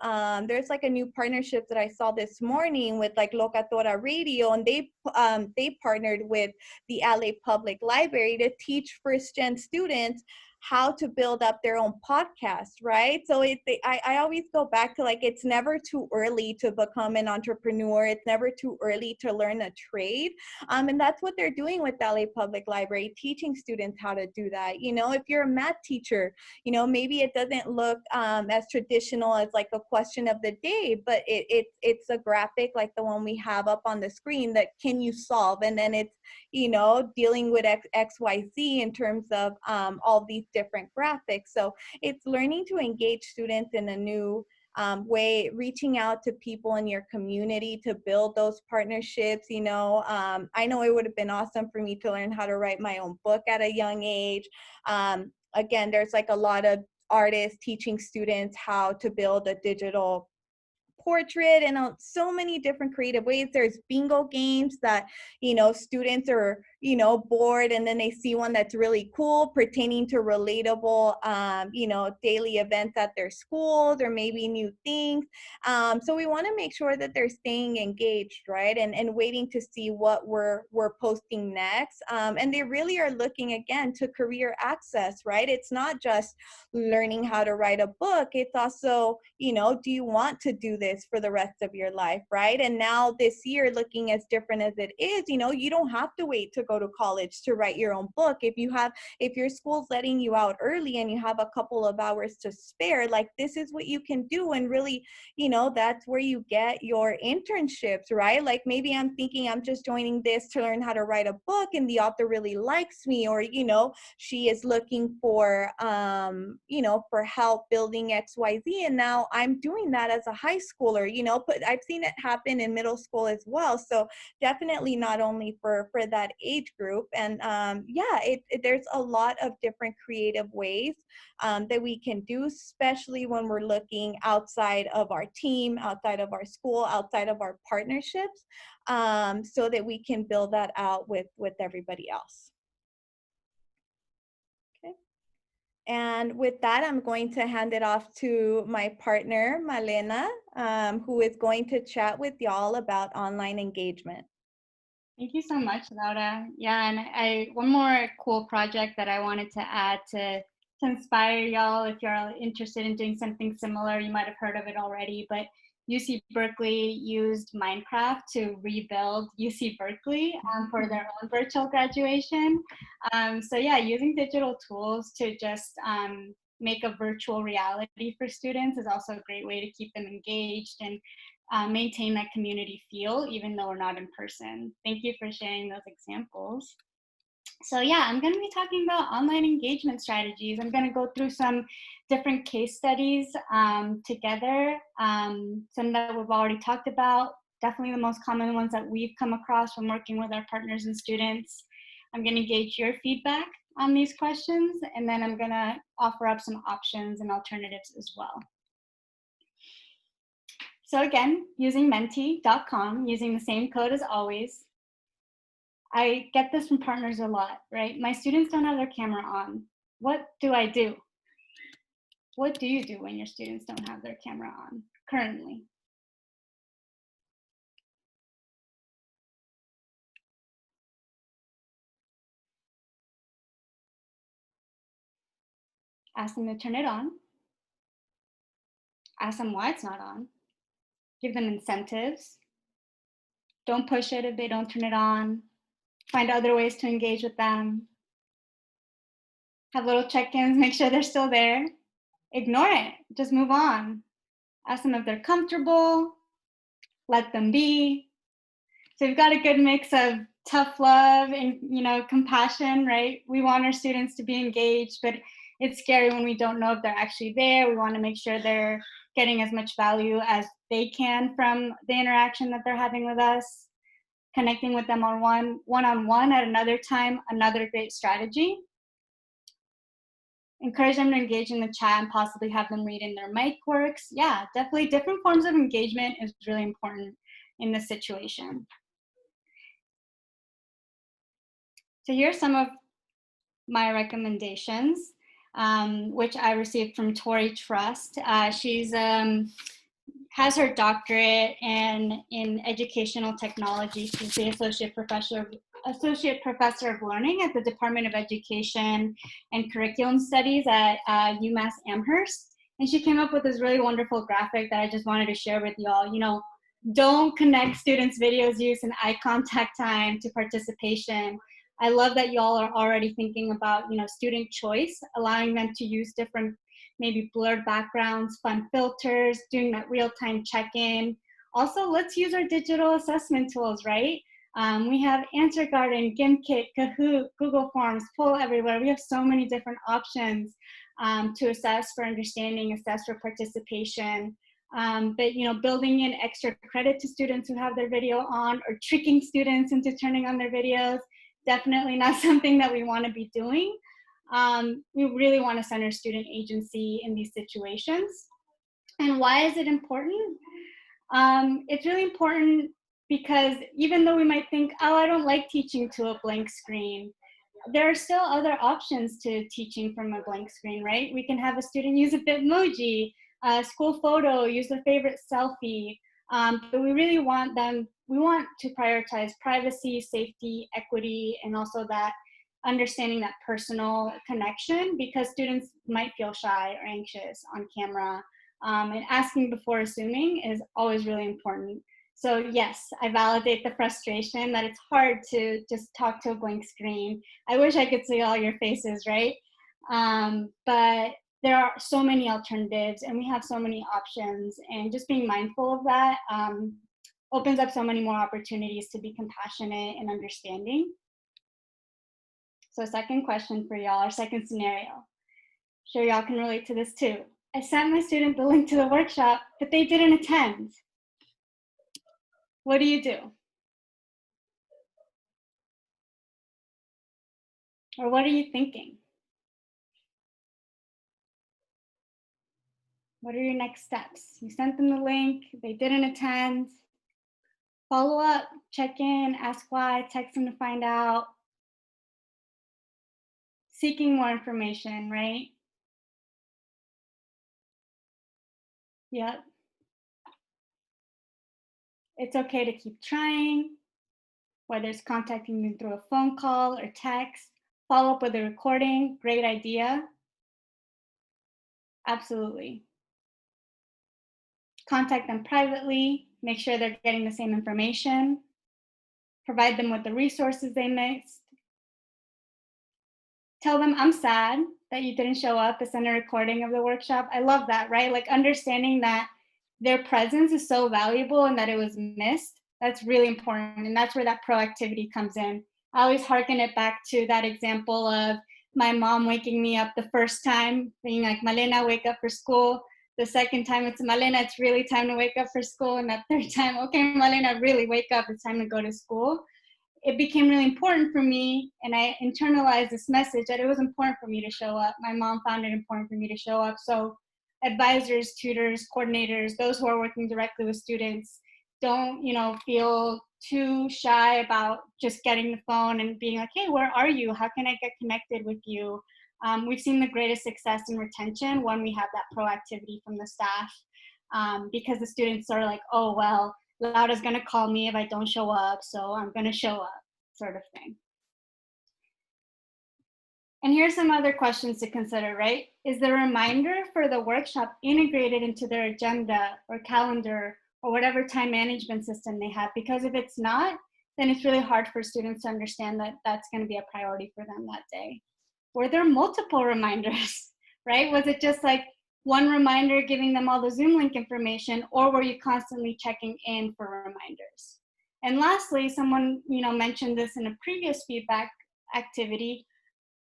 there's like a new partnership that I saw this morning with like Locatora Radio, and they partnered with the LA Public Library to teach first-gen students how to build up their own podcast, right? So I always go back to, like, it's never too early to become an entrepreneur. It's never too early to learn a trade. And that's what they're doing with LA Public Library, teaching students how to do that. You know, if you're a math teacher, you know, maybe it doesn't look as traditional as like a question of the day, but it's a graphic like the one we have up on the screen that can you solve? And then it's, you know, dealing with XYZ in terms of all these different graphics. So it's learning to engage students in a new way, reaching out to people in your community to build those partnerships. You know, I know it would have been awesome for me to learn how to write my own book at a young age. Again, there's like a lot of artists teaching students how to build a digital portrait and so many different creative ways. There's bingo games that, you know, students are, you know, bored and then they see one that's really cool pertaining to relatable, you know, daily events at their schools or maybe new things. So we want to make sure that they're staying engaged, right? And waiting to see what we're posting next. And they really are looking again to career access, right? It's not just learning how to write a book. It's also, you know, do you want to do this for the rest of your life, right? And now this year, looking as different as it is, you know, you don't have to wait to go to college to write your own book. If your school's letting you out early and you have a couple of hours to spare, like, this is what you can do. And really, you know, that's where you get your internships, right? Like, maybe I'm thinking I'm just joining this to learn how to write a book and the author really likes me, or, you know, she is looking for, you know, for help building XYZ. And now I'm doing that as a high schooler, you know, but I've seen it happen in middle school as well. So definitely not only for that age group. And yeah, there's a lot of different creative ways that we can do, especially when we're looking outside of our team, outside of our school, outside of our partnerships, so that we can build that out with everybody else. Okay. And with that, I'm going to hand it off to my partner, Malena, who is going to chat with y'all about online engagement. Thank you so much, Laura. Yeah, and one more cool project that I wanted to add to inspire y'all, if you're interested in doing something similar. You might have heard of it already, but UC Berkeley used Minecraft to rebuild UC Berkeley for their own virtual graduation. So yeah, using digital tools to just make a virtual reality for students is also a great way to keep them engaged and maintain that community feel, even though we're not in person. Thank you for sharing those examples. So yeah, I'm going to be talking about online engagement strategies. I'm going to go through some different case studies together, some that we've already talked about, definitely the most common ones that we've come across from working with our partners and students. I'm going to gauge your feedback on these questions, and then I'm going to offer up some options and alternatives as well. So again, using menti.com, using the same code as always. I get this from partners a lot, right? My students don't have their camera on. What do I do? What do you do when your students don't have their camera on currently? Ask them to turn it on. Ask them why it's not on. Give them incentives. Don't push it if they don't turn it on. Find other ways to engage with them. Have little check-ins, make sure they're still there. Ignore it, just move on. Ask them if they're comfortable. Let them be. So we've got a good mix of tough love and, you know, compassion, right? We want our students to be engaged, but it's scary when we don't know if they're actually there. We want to make sure they're getting as much value as they can from the interaction that they're having with us. Connecting with them on one-on-one at another time, another great strategy. Encourage them to engage in the chat and possibly have them read in their mic works. Yeah, definitely different forms of engagement is really important in this situation. So here's some of my recommendations, which I received from Tori Trust. She's has her doctorate in educational technology. She's the associate professor associate professor of learning at the Department of Education and Curriculum Studies at UMass Amherst. And she came up with this really wonderful graphic that I just wanted to share with y'all. You know, don't connect students' videos use and eye contact time to participation. I love that y'all are already thinking about, you know, student choice, allowing them to use different, maybe blurred backgrounds, fun filters, doing that real-time check-in. Also, let's use our digital assessment tools, right? We have Answer Garden, Gimkit, Kahoot, Google Forms, Poll Everywhere. We have so many different options to assess for understanding, assess for participation. But, you know, building in extra credit to students who have their video on, or tricking students into turning on their videos, definitely not something that we want to be doing. We really want to center student agency in these situations. And why is it important? It's really important because even though we might think, oh, I don't like teaching to a blank screen, there are still other options to teaching from a blank screen, right? We can have a student use a Bitmoji, a school photo, use their favorite selfie, but we really want them, we want to prioritize privacy, safety, equity, and also that understanding that personal connection, because students might feel shy or anxious on camera. And asking before assuming is always really important. So yes, I validate the frustration that it's hard to just talk to a blank screen. I wish I could see all your faces, right? But there are so many alternatives and we have so many options, and just being mindful of that opens up so many more opportunities to be compassionate and understanding. So second question for y'all, or second scenario. Sure y'all can relate to this too. I sent my student the link to the workshop, but they didn't attend. What do you do? Or what are you thinking? What are your next steps? You sent them the link, they didn't attend. Follow up, check in, ask why, text them to find out. Seeking more information, right? Yep. It's okay to keep trying, whether it's contacting them through a phone call or text. Follow up with a recording, great idea. Absolutely. Contact them privately, make sure they're getting the same information, provide them with the resources they missed. Tell them, I'm sad that you didn't show up, but send a recording of the workshop. I love that, right? Like understanding that their presence is so valuable and that it was missed. That's really important. And that's where that proactivity comes in. I always hearken it back to that example of my mom waking me up the first time, being like, Malena, wake up for school. The second time it's, Malena, it's really time to wake up for school. And that third time, okay, Malena, really wake up, it's time to go to school. It became really important for me, and I internalized this message that it was important for me to show up. My mom found it important for me to show up. So advisors, tutors, coordinators, those who are working directly with students, don't, you know, feel too shy about just getting the phone and being like, hey, where are you? How can I get connected with you? We've seen the greatest success in retention when we have that proactivity from the staff, because the students are like, oh, well, Laura's going to call me if I don't show up, so I'm going to show up, sort of thing. And here's some other questions to consider, right? Is the reminder for the workshop integrated into their agenda or calendar or whatever time management system they have? Because if it's not, then it's really hard for students to understand that that's going to be a priority for them that day. Were there multiple reminders, right? Was it just like one reminder giving them all the Zoom link information, or were you constantly checking in for reminders? And lastly, someone, you know, mentioned this in a previous feedback activity,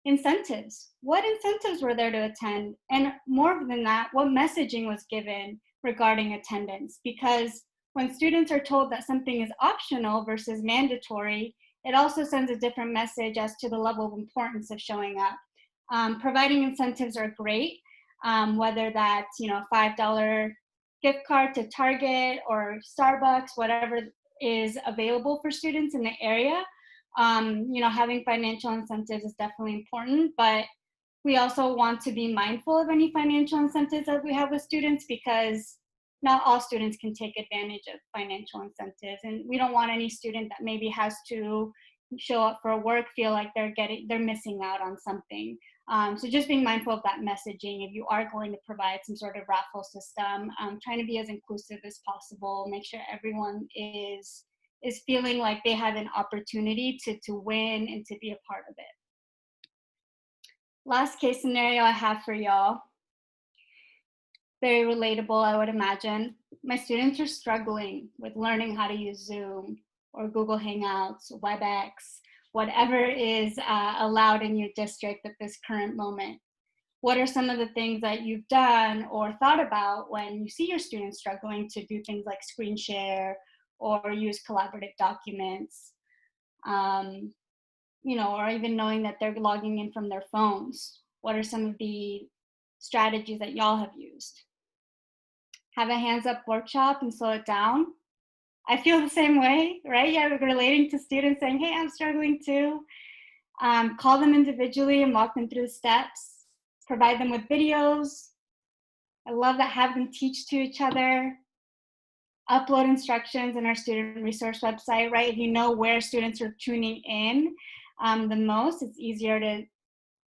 incentives. What incentives were there to attend? And more than that, what messaging was given regarding attendance? Because when students are told that something is optional versus mandatory, it also sends a different message as to the level of importance of showing up. Providing incentives are great, whether that's, you know, a $5 gift card to Target or Starbucks, whatever is available for students in the area. You know, having financial incentives is definitely important, but we also want to be mindful of any financial incentives that we have with students, because not all students can take advantage of financial incentives. And we don't want any student that maybe has to, show up for work feel like they're missing out on something. So just being mindful of that messaging. If you are going to provide some sort of raffle system, trying to be as inclusive as possible, make sure everyone is feeling like they have an opportunity to win and to be a part of it. Last case scenario I have for y'all, very relatable, I would imagine. My students are struggling with learning how to use Zoom or Google Hangouts, WebEx, whatever is allowed in your district at this current moment. What are some of the things that you've done or thought about when you see your students struggling to do things like screen share or use collaborative documents? You know, or even knowing that they're logging in from their phones. What are some of the strategies that y'all have used? Have a hands up workshop and slow it down. I feel the same way, right? Yeah, relating to students saying, hey, I'm struggling too. Call them individually and walk them through the steps. Provide them with videos. I love that. Have them teach to each other. Upload instructions in our student resource website, right? If you know where students are tuning in the most, it's easier to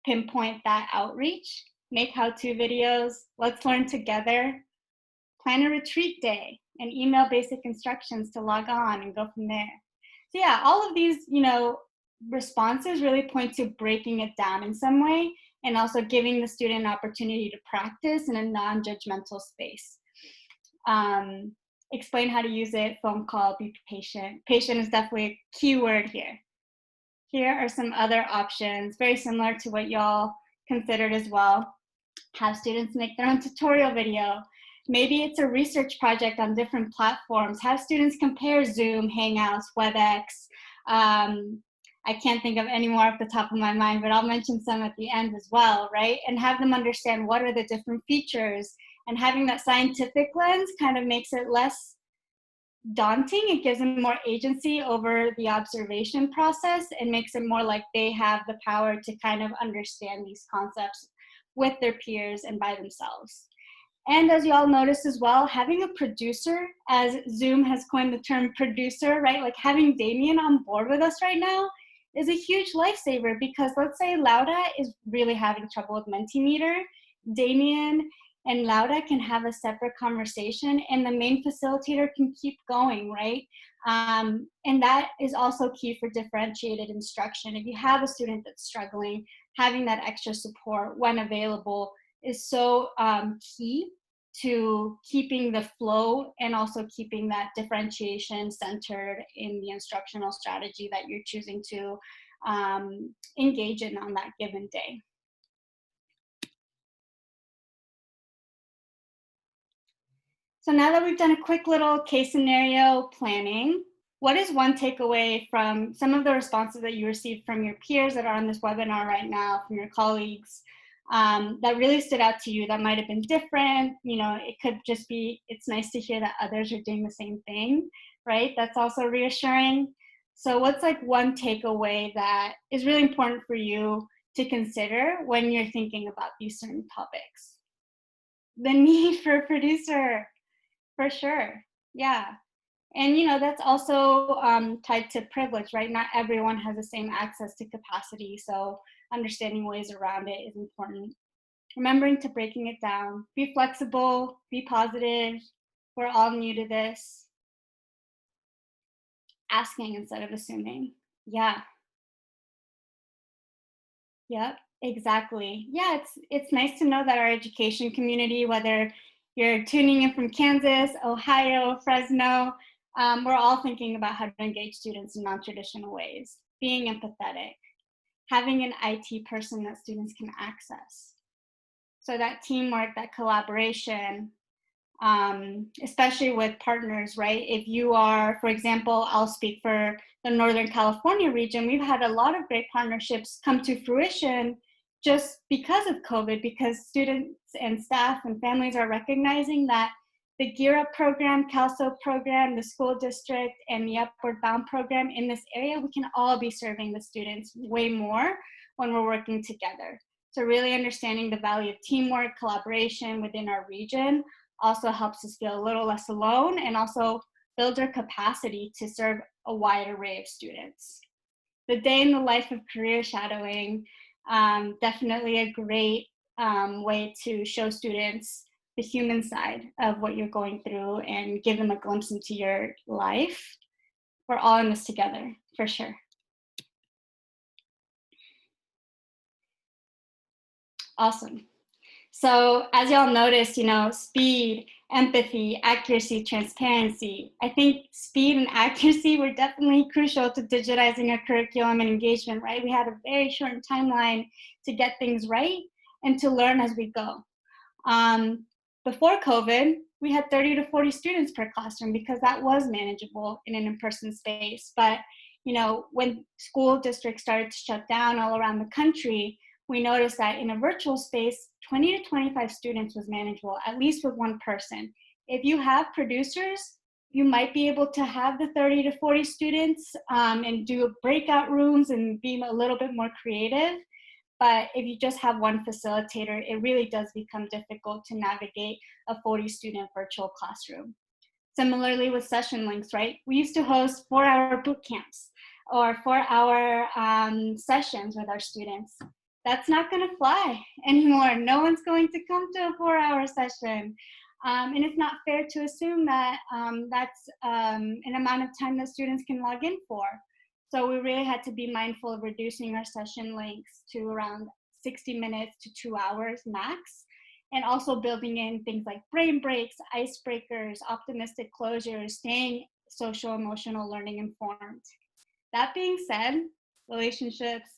pinpoint that outreach. Make how-to videos. Let's learn together. Plan a retreat day and email basic instructions to log on and go from there. So yeah, all of these, you know, responses really point to breaking it down in some way and also giving the student an opportunity to practice in a non-judgmental space. Explain how to use it, phone call, be patient. Patient is definitely a key word here. Here are some other options, very similar to what y'all considered as well. Have students make their own tutorial video. Maybe it's a research project on different platforms. Have students compare Zoom, Hangouts, WebEx. I can't think of any more off the top of my mind, but I'll mention some at the end as well, right? And have them understand what are the different features. And having that scientific lens kind of makes it less daunting. It gives them more agency over the observation process and makes it more like they have the power to kind of understand these concepts with their peers and by themselves. And as you all noticed as well, having a producer, as Zoom has coined the term producer, right? Like having Damien on board with us right now is a huge lifesaver, because let's say Laura is really having trouble with Mentimeter. Damien and Laura can have a separate conversation and the main facilitator can keep going, right? And that is also key for differentiated instruction. If you have a student that's struggling, having that extra support when available is so key to keeping the flow and also keeping that differentiation centered in the instructional strategy that you're choosing to engage in on that given day. So now that we've done a quick little case scenario planning, what is one takeaway from some of the responses that you received from your peers that are on this webinar right now, from your colleagues, that really stood out to you that might have been different? You know, it could just be, it's nice to hear that others are doing the same thing, right? That's also reassuring. So what's like one takeaway that is really important for you to consider when you're thinking about these certain topics? The need for a producer. For sure, yeah. And you know, that's also tied to privilege, right? Not everyone has the same access to capacity, so understanding ways around it is important. Remembering to breaking it down, be flexible, be positive. We're all new to this. Asking instead of assuming. Yeah. Yep, exactly. Yeah, it's nice to know that our education community, whether you're tuning in from Kansas, Ohio, Fresno, we're all thinking about how to engage students in non-traditional ways, being empathetic, having an IT person that students can access. So that teamwork, that collaboration, especially with partners, right? If you are, for example, I'll speak for the Northern California region, we've had a lot of great partnerships come to fruition just because of COVID, because students and staff and families are recognizing that the Gear Up program, CalSO program, the school district, and the Upward Bound program in this area, we can all be serving the students way more when we're working together. So really understanding the value of teamwork, collaboration within our region also helps us feel a little less alone and also builds our capacity to serve a wide array of students. the day in the life of career shadowing, definitely a great way to show students the human side of what you're going through and give them a glimpse into your life. We're all in this together, for sure. Awesome. So as y'all noticed, you know, speed, empathy, accuracy, transparency. I think speed and accuracy were definitely crucial to digitizing our curriculum and engagement, right? We had a very short timeline to get things right and to learn as we go. Before COVID, we had 30 to 40 students per classroom because that was manageable in an in-person space. But, you know, when school districts started to shut down all around the country, we noticed that in a virtual space, 20 to 25 students was manageable, at least with one person. If you have producers, you might be able to have the 30 to 40 students and do breakout rooms and be a little bit more creative. But if you just have one facilitator, it really does become difficult to navigate a 40-student virtual classroom. Similarly with session links, right? We used to host 4-hour boot camps or 4-hour sessions with our students. That's not going to fly anymore. No one's going to come to a 4-hour session. And it's not fair to assume that that's an amount of time that students can log in for. So we really had to be mindful of reducing our session lengths to around 60 minutes to 2 hours max, and also building in things like brain breaks, icebreakers, optimistic closures, staying social emotional learning informed. That being said, relationships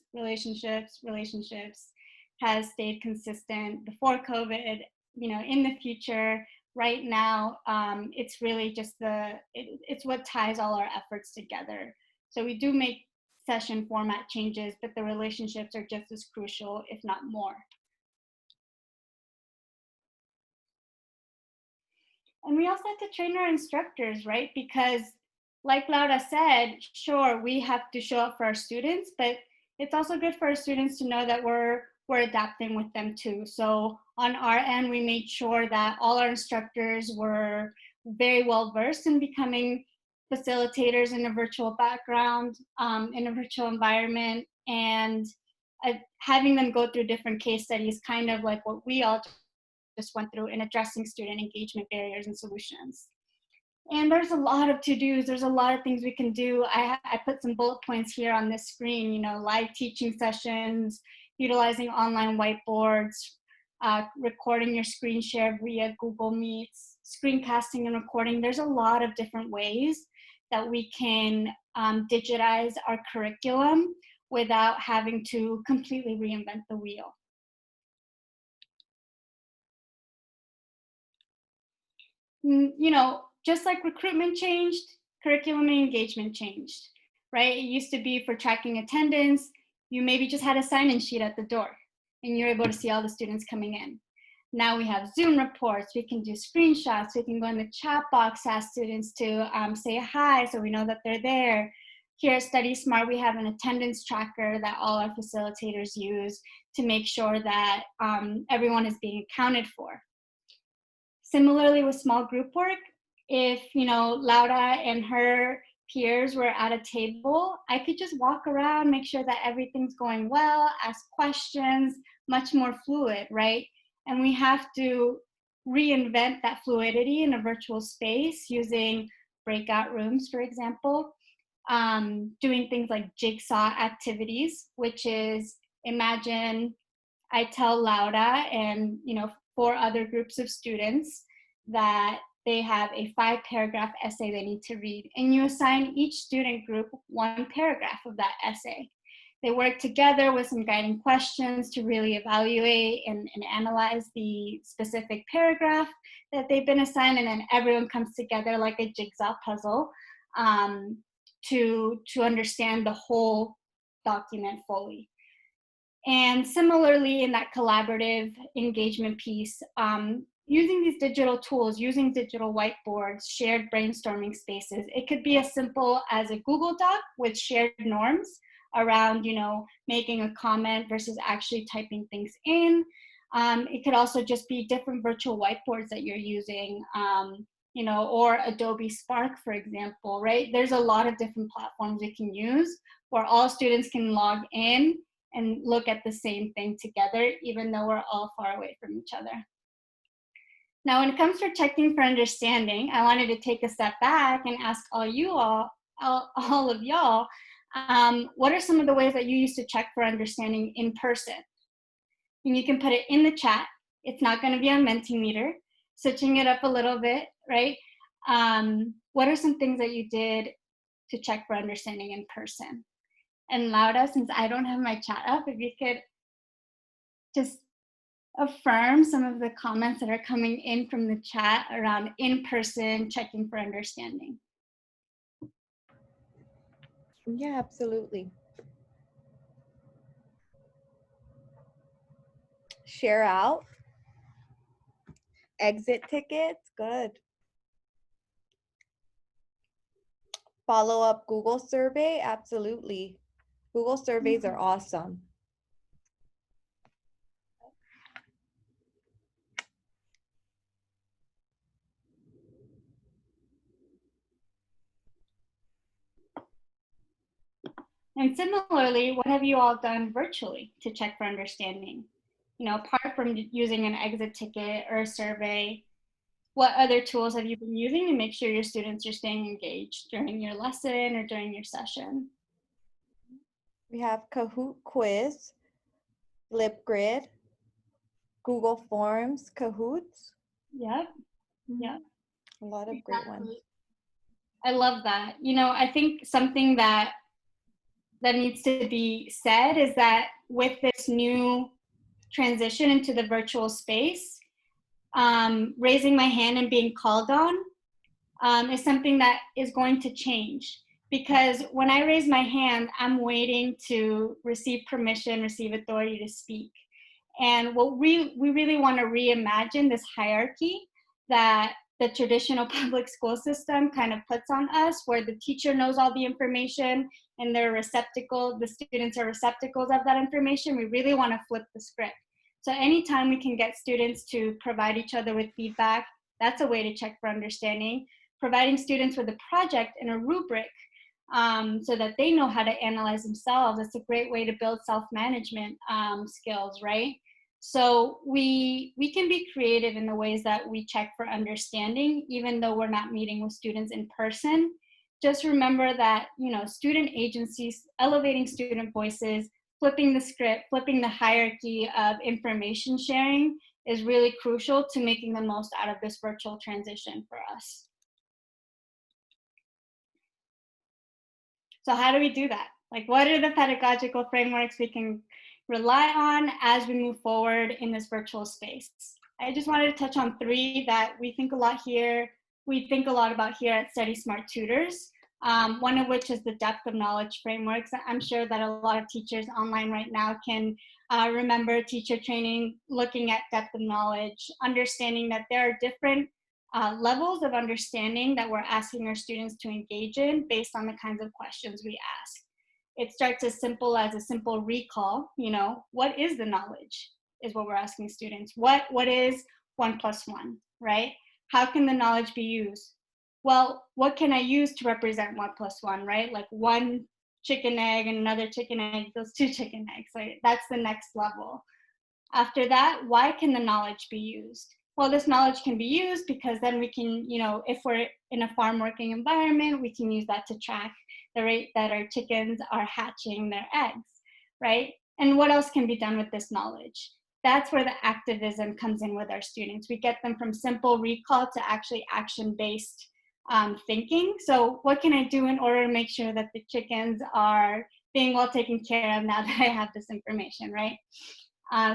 has stayed consistent before COVID, you know, in the future. Right now, it's really just it's what ties all our efforts together. So we do make session format changes, but the relationships are just as crucial, if not more. And we also have to train our instructors, right? Because like Laura said, sure, we have to show up for our students, but it's also good for our students to know that we're adapting with them too. So on our end, we made sure that all our instructors were very well versed in becoming facilitators in a virtual background, in a virtual environment, and having them go through different case studies, kind of like what we all just went through in addressing student engagement barriers and solutions. And there's a lot of to-dos. There's a lot of things we can do. I put some bullet points here on this screen, you know, live teaching sessions, utilizing online whiteboards, recording your screen share via Google Meets, screencasting and recording. There's a lot of different ways that we can digitize our curriculum without having to completely reinvent the wheel. You know, just like recruitment changed, curriculum and engagement changed, right? It used to be for tracking attendance, you maybe just had a sign-in sheet at the door and you're able to see all the students coming in. Now we have Zoom reports, we can do screenshots, we can go in the chat box, ask students to say hi so we know that they're there. Here at Study Smart, we have an attendance tracker that all our facilitators use to make sure that everyone is being accounted for. Similarly with small group work, if, you know, Laura and her peers were at a table, I could just walk around, make sure that everything's going well, ask questions, much more fluid, right? And we have to reinvent that fluidity in a virtual space using breakout rooms, for example, doing things like jigsaw activities, which is, imagine I tell Laura and, you know, 4 other groups of students that they have a 5-paragraph essay they need to read, and you assign each student group 1 paragraph of that essay. They work together with some guiding questions to really evaluate and analyze the specific paragraph that they've been assigned, and then everyone comes together like a jigsaw puzzle to understand the whole document fully. And similarly, in that collaborative engagement piece, using these digital tools, using digital whiteboards, shared brainstorming spaces, it could be as simple as a Google Doc with shared norms around, you know, making a comment versus actually typing things in. It could also just be different virtual whiteboards that you're using, you know, or Adobe Spark, for example, right? There's a lot of different platforms you can use where all students can log in and look at the same thing together, even though we're all far away from each other. Now, when it comes to checking for understanding, I wanted to take a step back and ask all of y'all, what are some of the ways that you used to check for understanding in person? And you can put it in the chat. It's not going to be on Mentimeter. Switching it up a little bit, right? What are some things that you did to check for understanding in person? And Laura, since I don't have my chat up, if you could just affirm some of the comments that are coming in from the chat around in-person checking for understanding. Yeah, absolutely. Share out. Exit tickets, good. Follow up Google survey, absolutely. Google surveys are awesome. And similarly, what have you all done virtually to check for understanding? You know, apart from using an exit ticket or a survey, what other tools have you been using to make sure your students are staying engaged during your lesson or during your session? We have Kahoot quiz, Flipgrid, Google Forms, Kahoots. Yep, yep. A lot of great ones. I love that. You know, I think something that needs to be said is that with this new transition into the virtual space, raising my hand and being called on is something that is going to change. Because when I raise my hand, I'm waiting to receive permission, receive authority to speak. And what we really want to reimagine this hierarchy that the traditional public school system kind of puts on us, where the teacher knows all the information and they're receptacle, the students are receptacles of that information. We really want to flip the script. So anytime we can get students to provide each other with feedback, that's a way to check for understanding. Providing students with a project and a rubric so that they know how to analyze themselves, that's a great way to build self-management skills, right? So we can be creative in the ways that we check for understanding, even though we're not meeting with students in person. Just remember that, you know, student agencies, elevating student voices, flipping the script, flipping the hierarchy of information sharing is really crucial to making the most out of this virtual transition for us. So how do we do that? Like, what are the pedagogical frameworks we can rely on as we move forward in this virtual space? I just wanted to touch on three that we think a lot about here at Study Smart Tutors. One of which is the depth of knowledge frameworks. I'm sure that a lot of teachers online right now can remember teacher training, looking at depth of knowledge, understanding that there are different levels of understanding that we're asking our students to engage in based on the kinds of questions we ask. It starts as simple as a simple recall, you know, what is the knowledge is what we're asking students. What is 1 + 1, right? How can the knowledge be used? Well, what can I use to represent 1 + 1, right? Like one chicken egg and another chicken egg equals 2 chicken eggs, right? That's the next level. After that, why can the knowledge be used? Well, this knowledge can be used because then we can, you know, if we're in a farm working environment, we can use that to track the rate that our chickens are hatching their eggs, right? And what else can be done with this knowledge? That's where the activism comes in with our students. We get them from simple recall to actually action-based thinking. So what can I do in order to make sure that the chickens are being well taken care of now that I have this information, right?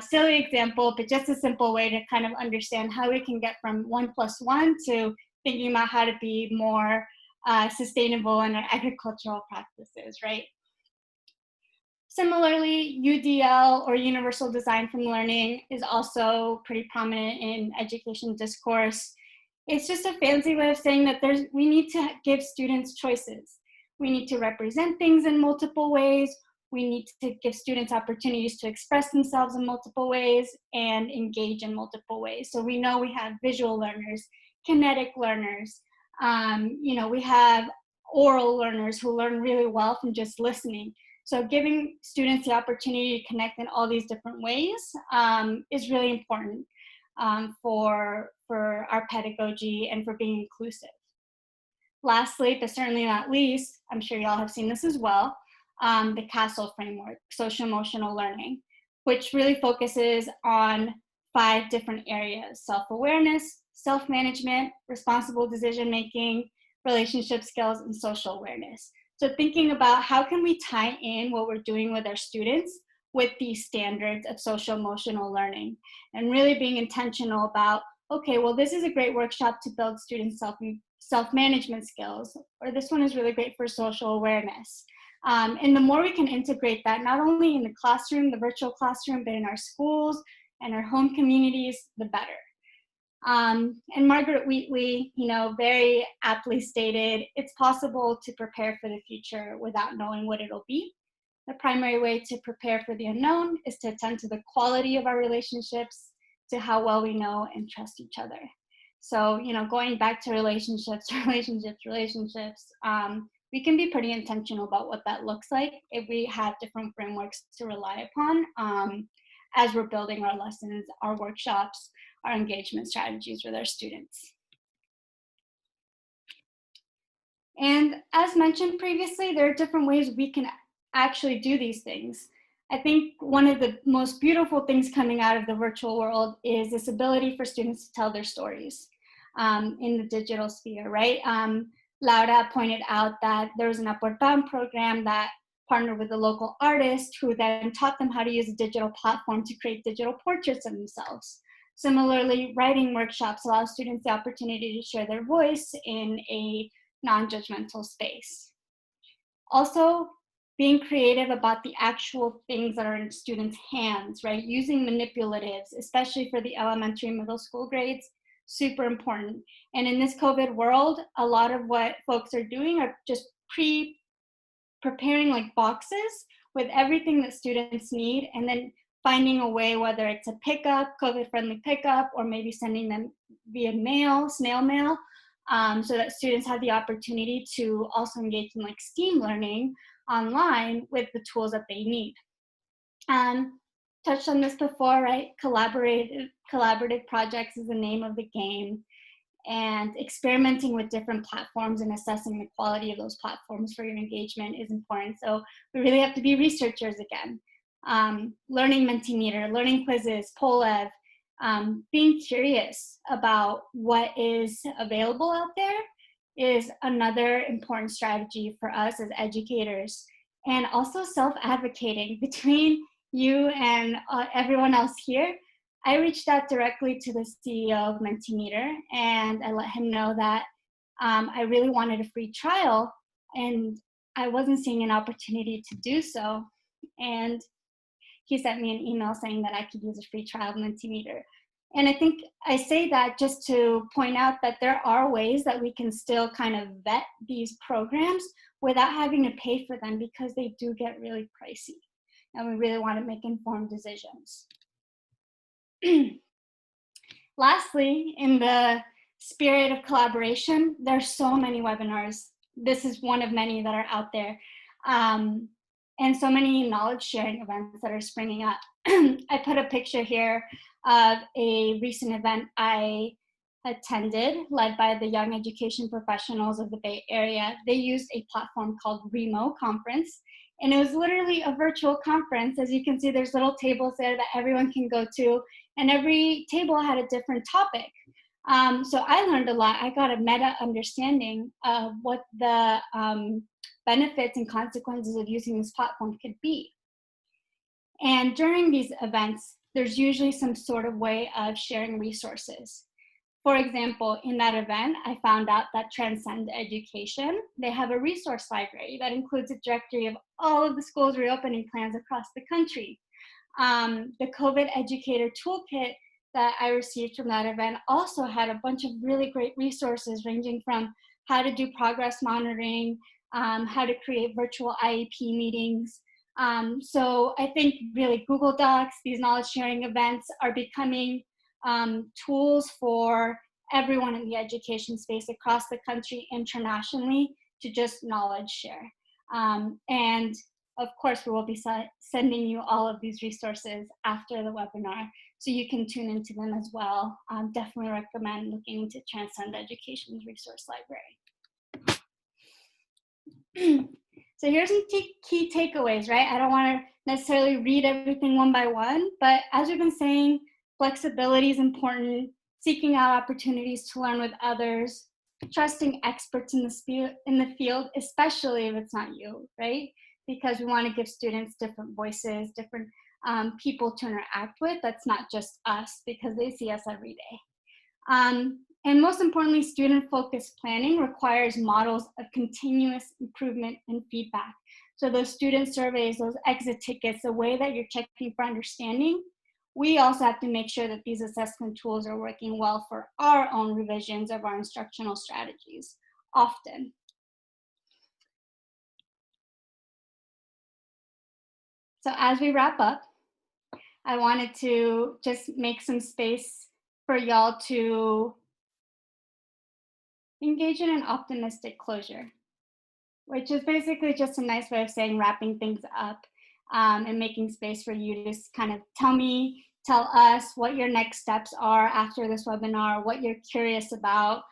Silly example, but just a simple way to kind of understand how we can get from 1 + 1 to thinking about how to be more sustainable in our agricultural practices, right? Similarly, UDL, or Universal Design from Learning, is also pretty prominent in education discourse. It's just a fancy way of saying that we need to give students choices. We need to represent things in multiple ways. We need to give students opportunities to express themselves in multiple ways and engage in multiple ways. So we know we have visual learners, kinetic learners, you know, we have oral learners who learn really well from just listening. So giving students the opportunity to connect in all these different ways is really important for our pedagogy and for being inclusive. Lastly, but certainly not least, I'm sure y'all have seen this as well, the CASTLE framework, social emotional learning, which really focuses on 5 different areas: self-awareness, self-management, responsible decision-making, relationship skills, and social awareness. So thinking about how can we tie in what we're doing with our students with these standards of social emotional learning, and really being intentional about, okay, well, this is a great workshop to build students' self-management skills, or this one is really great for social awareness. And the more we can integrate that, not only in the classroom, the virtual classroom, but in our schools and our home communities, the better. And Margaret Wheatley, very aptly stated, it's possible to prepare for the future without knowing what it'll be. The primary way to prepare for the unknown is to attend to the quality of our relationships, to how well we know and trust each other. So, going back to relationships, we can be pretty intentional about what that looks like if we have different frameworks to rely upon as we're building our lessons, our workshops, our engagement strategies with our students. And as mentioned previously, there are different ways we can actually do these things. I think one of the most beautiful things coming out of the virtual world is this ability for students to tell their stories in the digital sphere, right? Laura pointed out that there was an Upward Bound program that partnered with a local artist who then taught them how to use a digital platform to create digital portraits of themselves. Similarly, writing workshops allow students the opportunity to share their voice in a non-judgmental space. Also, being creative about the actual things that are in students' hands, right? Using manipulatives, especially for the elementary and middle school grades, super important. And in this COVID world, a lot of what folks are doing are just preparing like boxes with everything that students need, and then finding a way, whether it's a pickup, COVID-friendly pickup, or maybe sending them via mail, snail mail, so that students have the opportunity to also engage in like STEAM learning online with the tools that they need. Touched on this before, right? Collaborative projects is the name of the game, and experimenting with different platforms and assessing the quality of those platforms for your engagement is important. So we really have to be researchers again. Learning Mentimeter, learning quizzes, Polev, being curious about what is available out there is another important strategy for us as educators. And also self-advocating between you and everyone else here. I reached out directly to the CEO of Mentimeter, and I let him know that I really wanted a free trial, and I wasn't seeing an opportunity to do so. And he sent me an email saying that I could use a free trial of Mentimeter. And I think I say that just to point out that there are ways that we can still kind of vet these programs without having to pay for them, because they do get really pricey, and we really want to make informed decisions. Lastly, in the spirit of collaboration, there's so many webinars. This is one of many that are out there. And so many knowledge sharing events that are springing up. I put a picture here of a recent event I attended, led by the young education professionals of the Bay Area. They used a platform called Remo Conference, and it was literally a virtual conference. As you can see, there's little tables there that everyone can go to, and every table had a different topic. So I learned a lot. I got a meta understanding of what the benefits and consequences of using this platform could be. And during these events, there's usually some sort of way of sharing resources. For example, in that event, I found out that Transcend Education, they have a resource library that includes a directory of all of the schools' reopening plans across the country. The COVID Educator Toolkit that I received from that event also had a bunch of really great resources, ranging from how to do progress monitoring, how to create virtual IEP meetings. So I think really Google Docs, these knowledge sharing events are becoming tools for everyone in the education space across the country, internationally, to just knowledge share. And of course, we will be sending you all of these resources after the webinar, so you can tune into them as well. Definitely recommend looking into Transcend Education's resource library. So here's some key takeaways, right? I don't want to necessarily read everything one by one, but as we've been saying, flexibility is important, seeking out opportunities to learn with others, trusting experts in the field, especially if it's not you, right? Because we want to give students different voices, different people to interact with. That's not just us, because they see us every day. And most importantly, student-focused planning requires models of continuous improvement and feedback. So those student surveys, those exit tickets, the way that you're checking for understanding, we also have to make sure that these assessment tools are working well for our own revisions of our instructional strategies often. So as we wrap up, I wanted to just make some space for y'all to engage in an optimistic closure, which is basically just a nice way of saying wrapping things up and making space for you to just kind of tell us what your next steps are after this webinar, what you're curious about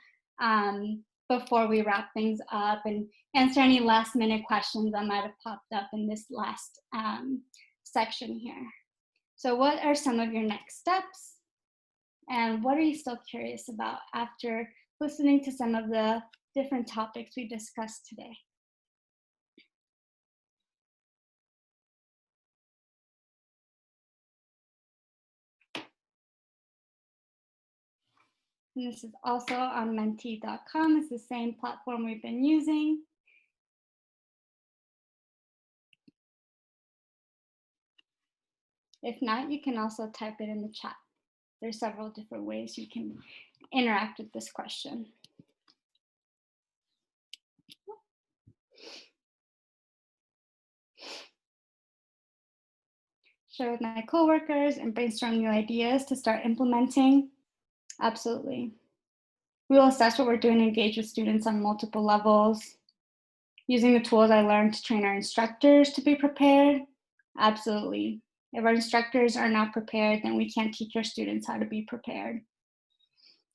before we wrap things up, and answer any last minute questions that might have popped up in this last section here. So what are some of your next steps? And what are you still curious about after listening to some of the different topics we discussed today? And this is also on mentee.com. It's the same platform we've been using. If not, you can also type it in the chat. There's several different ways you can interact with this question. Share with my coworkers and brainstorm new ideas to start implementing. Absolutely. We will assess what we're doing to engage with students on multiple levels. Using the tools I learned to train our instructors to be prepared. Absolutely. If our instructors are not prepared, then we can't teach our students how to be prepared.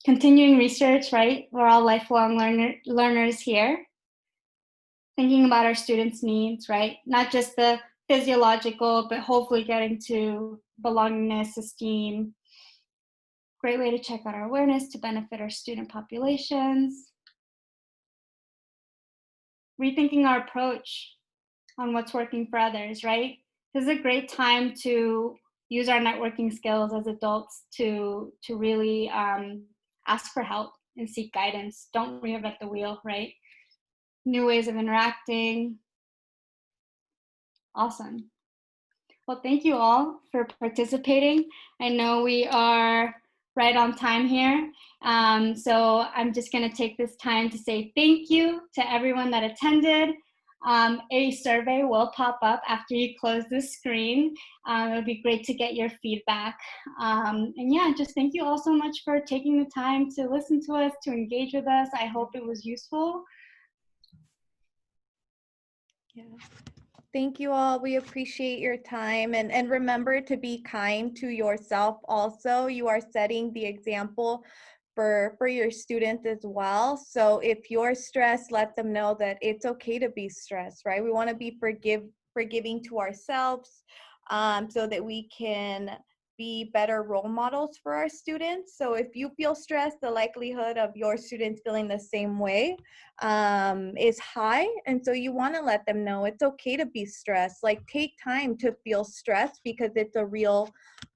Continuing research, right? We're all lifelong learners here. Thinking about our students' needs, right? Not just the physiological, but hopefully getting to belongingness, esteem. Great way to check out our awareness to benefit our student populations. Rethinking our approach on what's working for others, right? This is a great time to use our networking skills as adults to really ask for help and seek guidance. Don't reinvent the wheel, right? New ways of interacting. Awesome. Well, thank you all for participating. I know we are right on time here. So I'm just going to take this time to say thank you to everyone that attended. A survey will pop up after you close the screen. It would be great to get your feedback. And yeah, just thank you all so much for taking the time to listen to us, to engage with us. I hope it was useful. Yeah. Thank you all. We appreciate your time, and remember to be kind to yourself also. You are setting the example for your students as well. So if you're stressed, let them know that it's okay to be stressed, right? We want to be forgiving to ourselves so that we can be better role models for our students. So if you feel stressed, the likelihood of your students feeling the same way is high. And so you want to let them know it's okay to be stressed. Like, take time to feel stressed because it's a real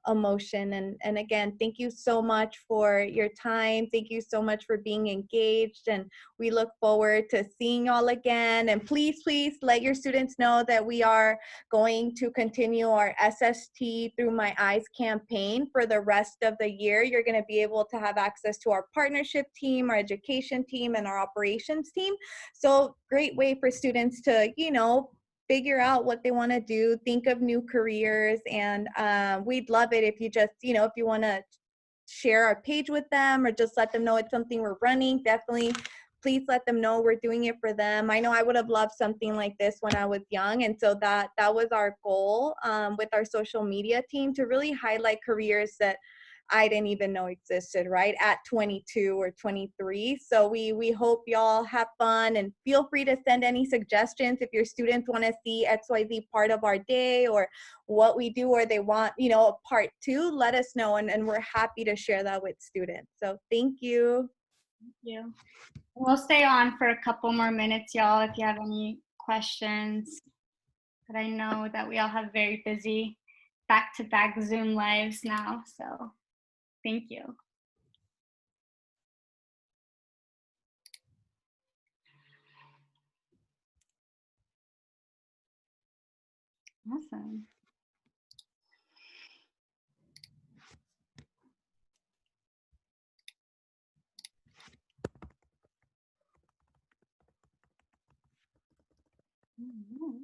emotion. And again, thank you so much for your time. Thank you so much for being engaged. And we look forward to seeing y'all again. And please let your students know that we are going to continue our SST Through My Eyes campaign for the rest of the year. You're going to be able to have access to our partnership team, our education team, and our operations team. So great way for students to, figure out what they want to do, think of new careers, and we'd love it if you just, if you want to share our page with them or just let them know it's something we're running. Definitely please let them know we're doing it for them. I know I would have loved something like this when I was young. And so that was our goal with our social media team, to really highlight careers that I didn't even know existed, right, at 22 or 23. So we hope y'all have fun, and feel free to send any suggestions if your students want to see XYZ part of our day, or what we do, or they want, you know, a part 2, let us know, and we're happy to share that with students. So thank you. Thank you. We'll stay on for a couple more minutes, y'all, if you have any questions. But I know that we all have very busy back-to-back Zoom lives now, so thank you. Awesome. All right.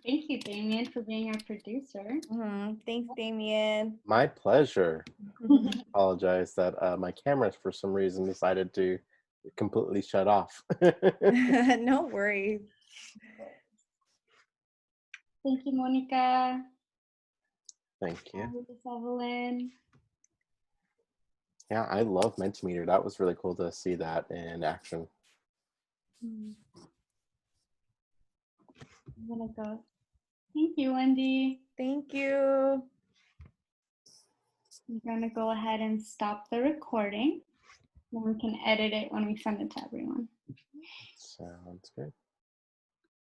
Thank you, Damien, for being our producer. Thanks, Damien. My pleasure. Apologize that my camera for some reason decided to completely shut off. No worries. Thank you, Monica. Thank you. Evelyn. Yeah, I love Mentimeter. That was really cool to see that in action. I'm gonna go. Thank you, Wendy. Thank you. I'm gonna go ahead and stop the recording. Then we can edit it when we send it to everyone. Sounds good.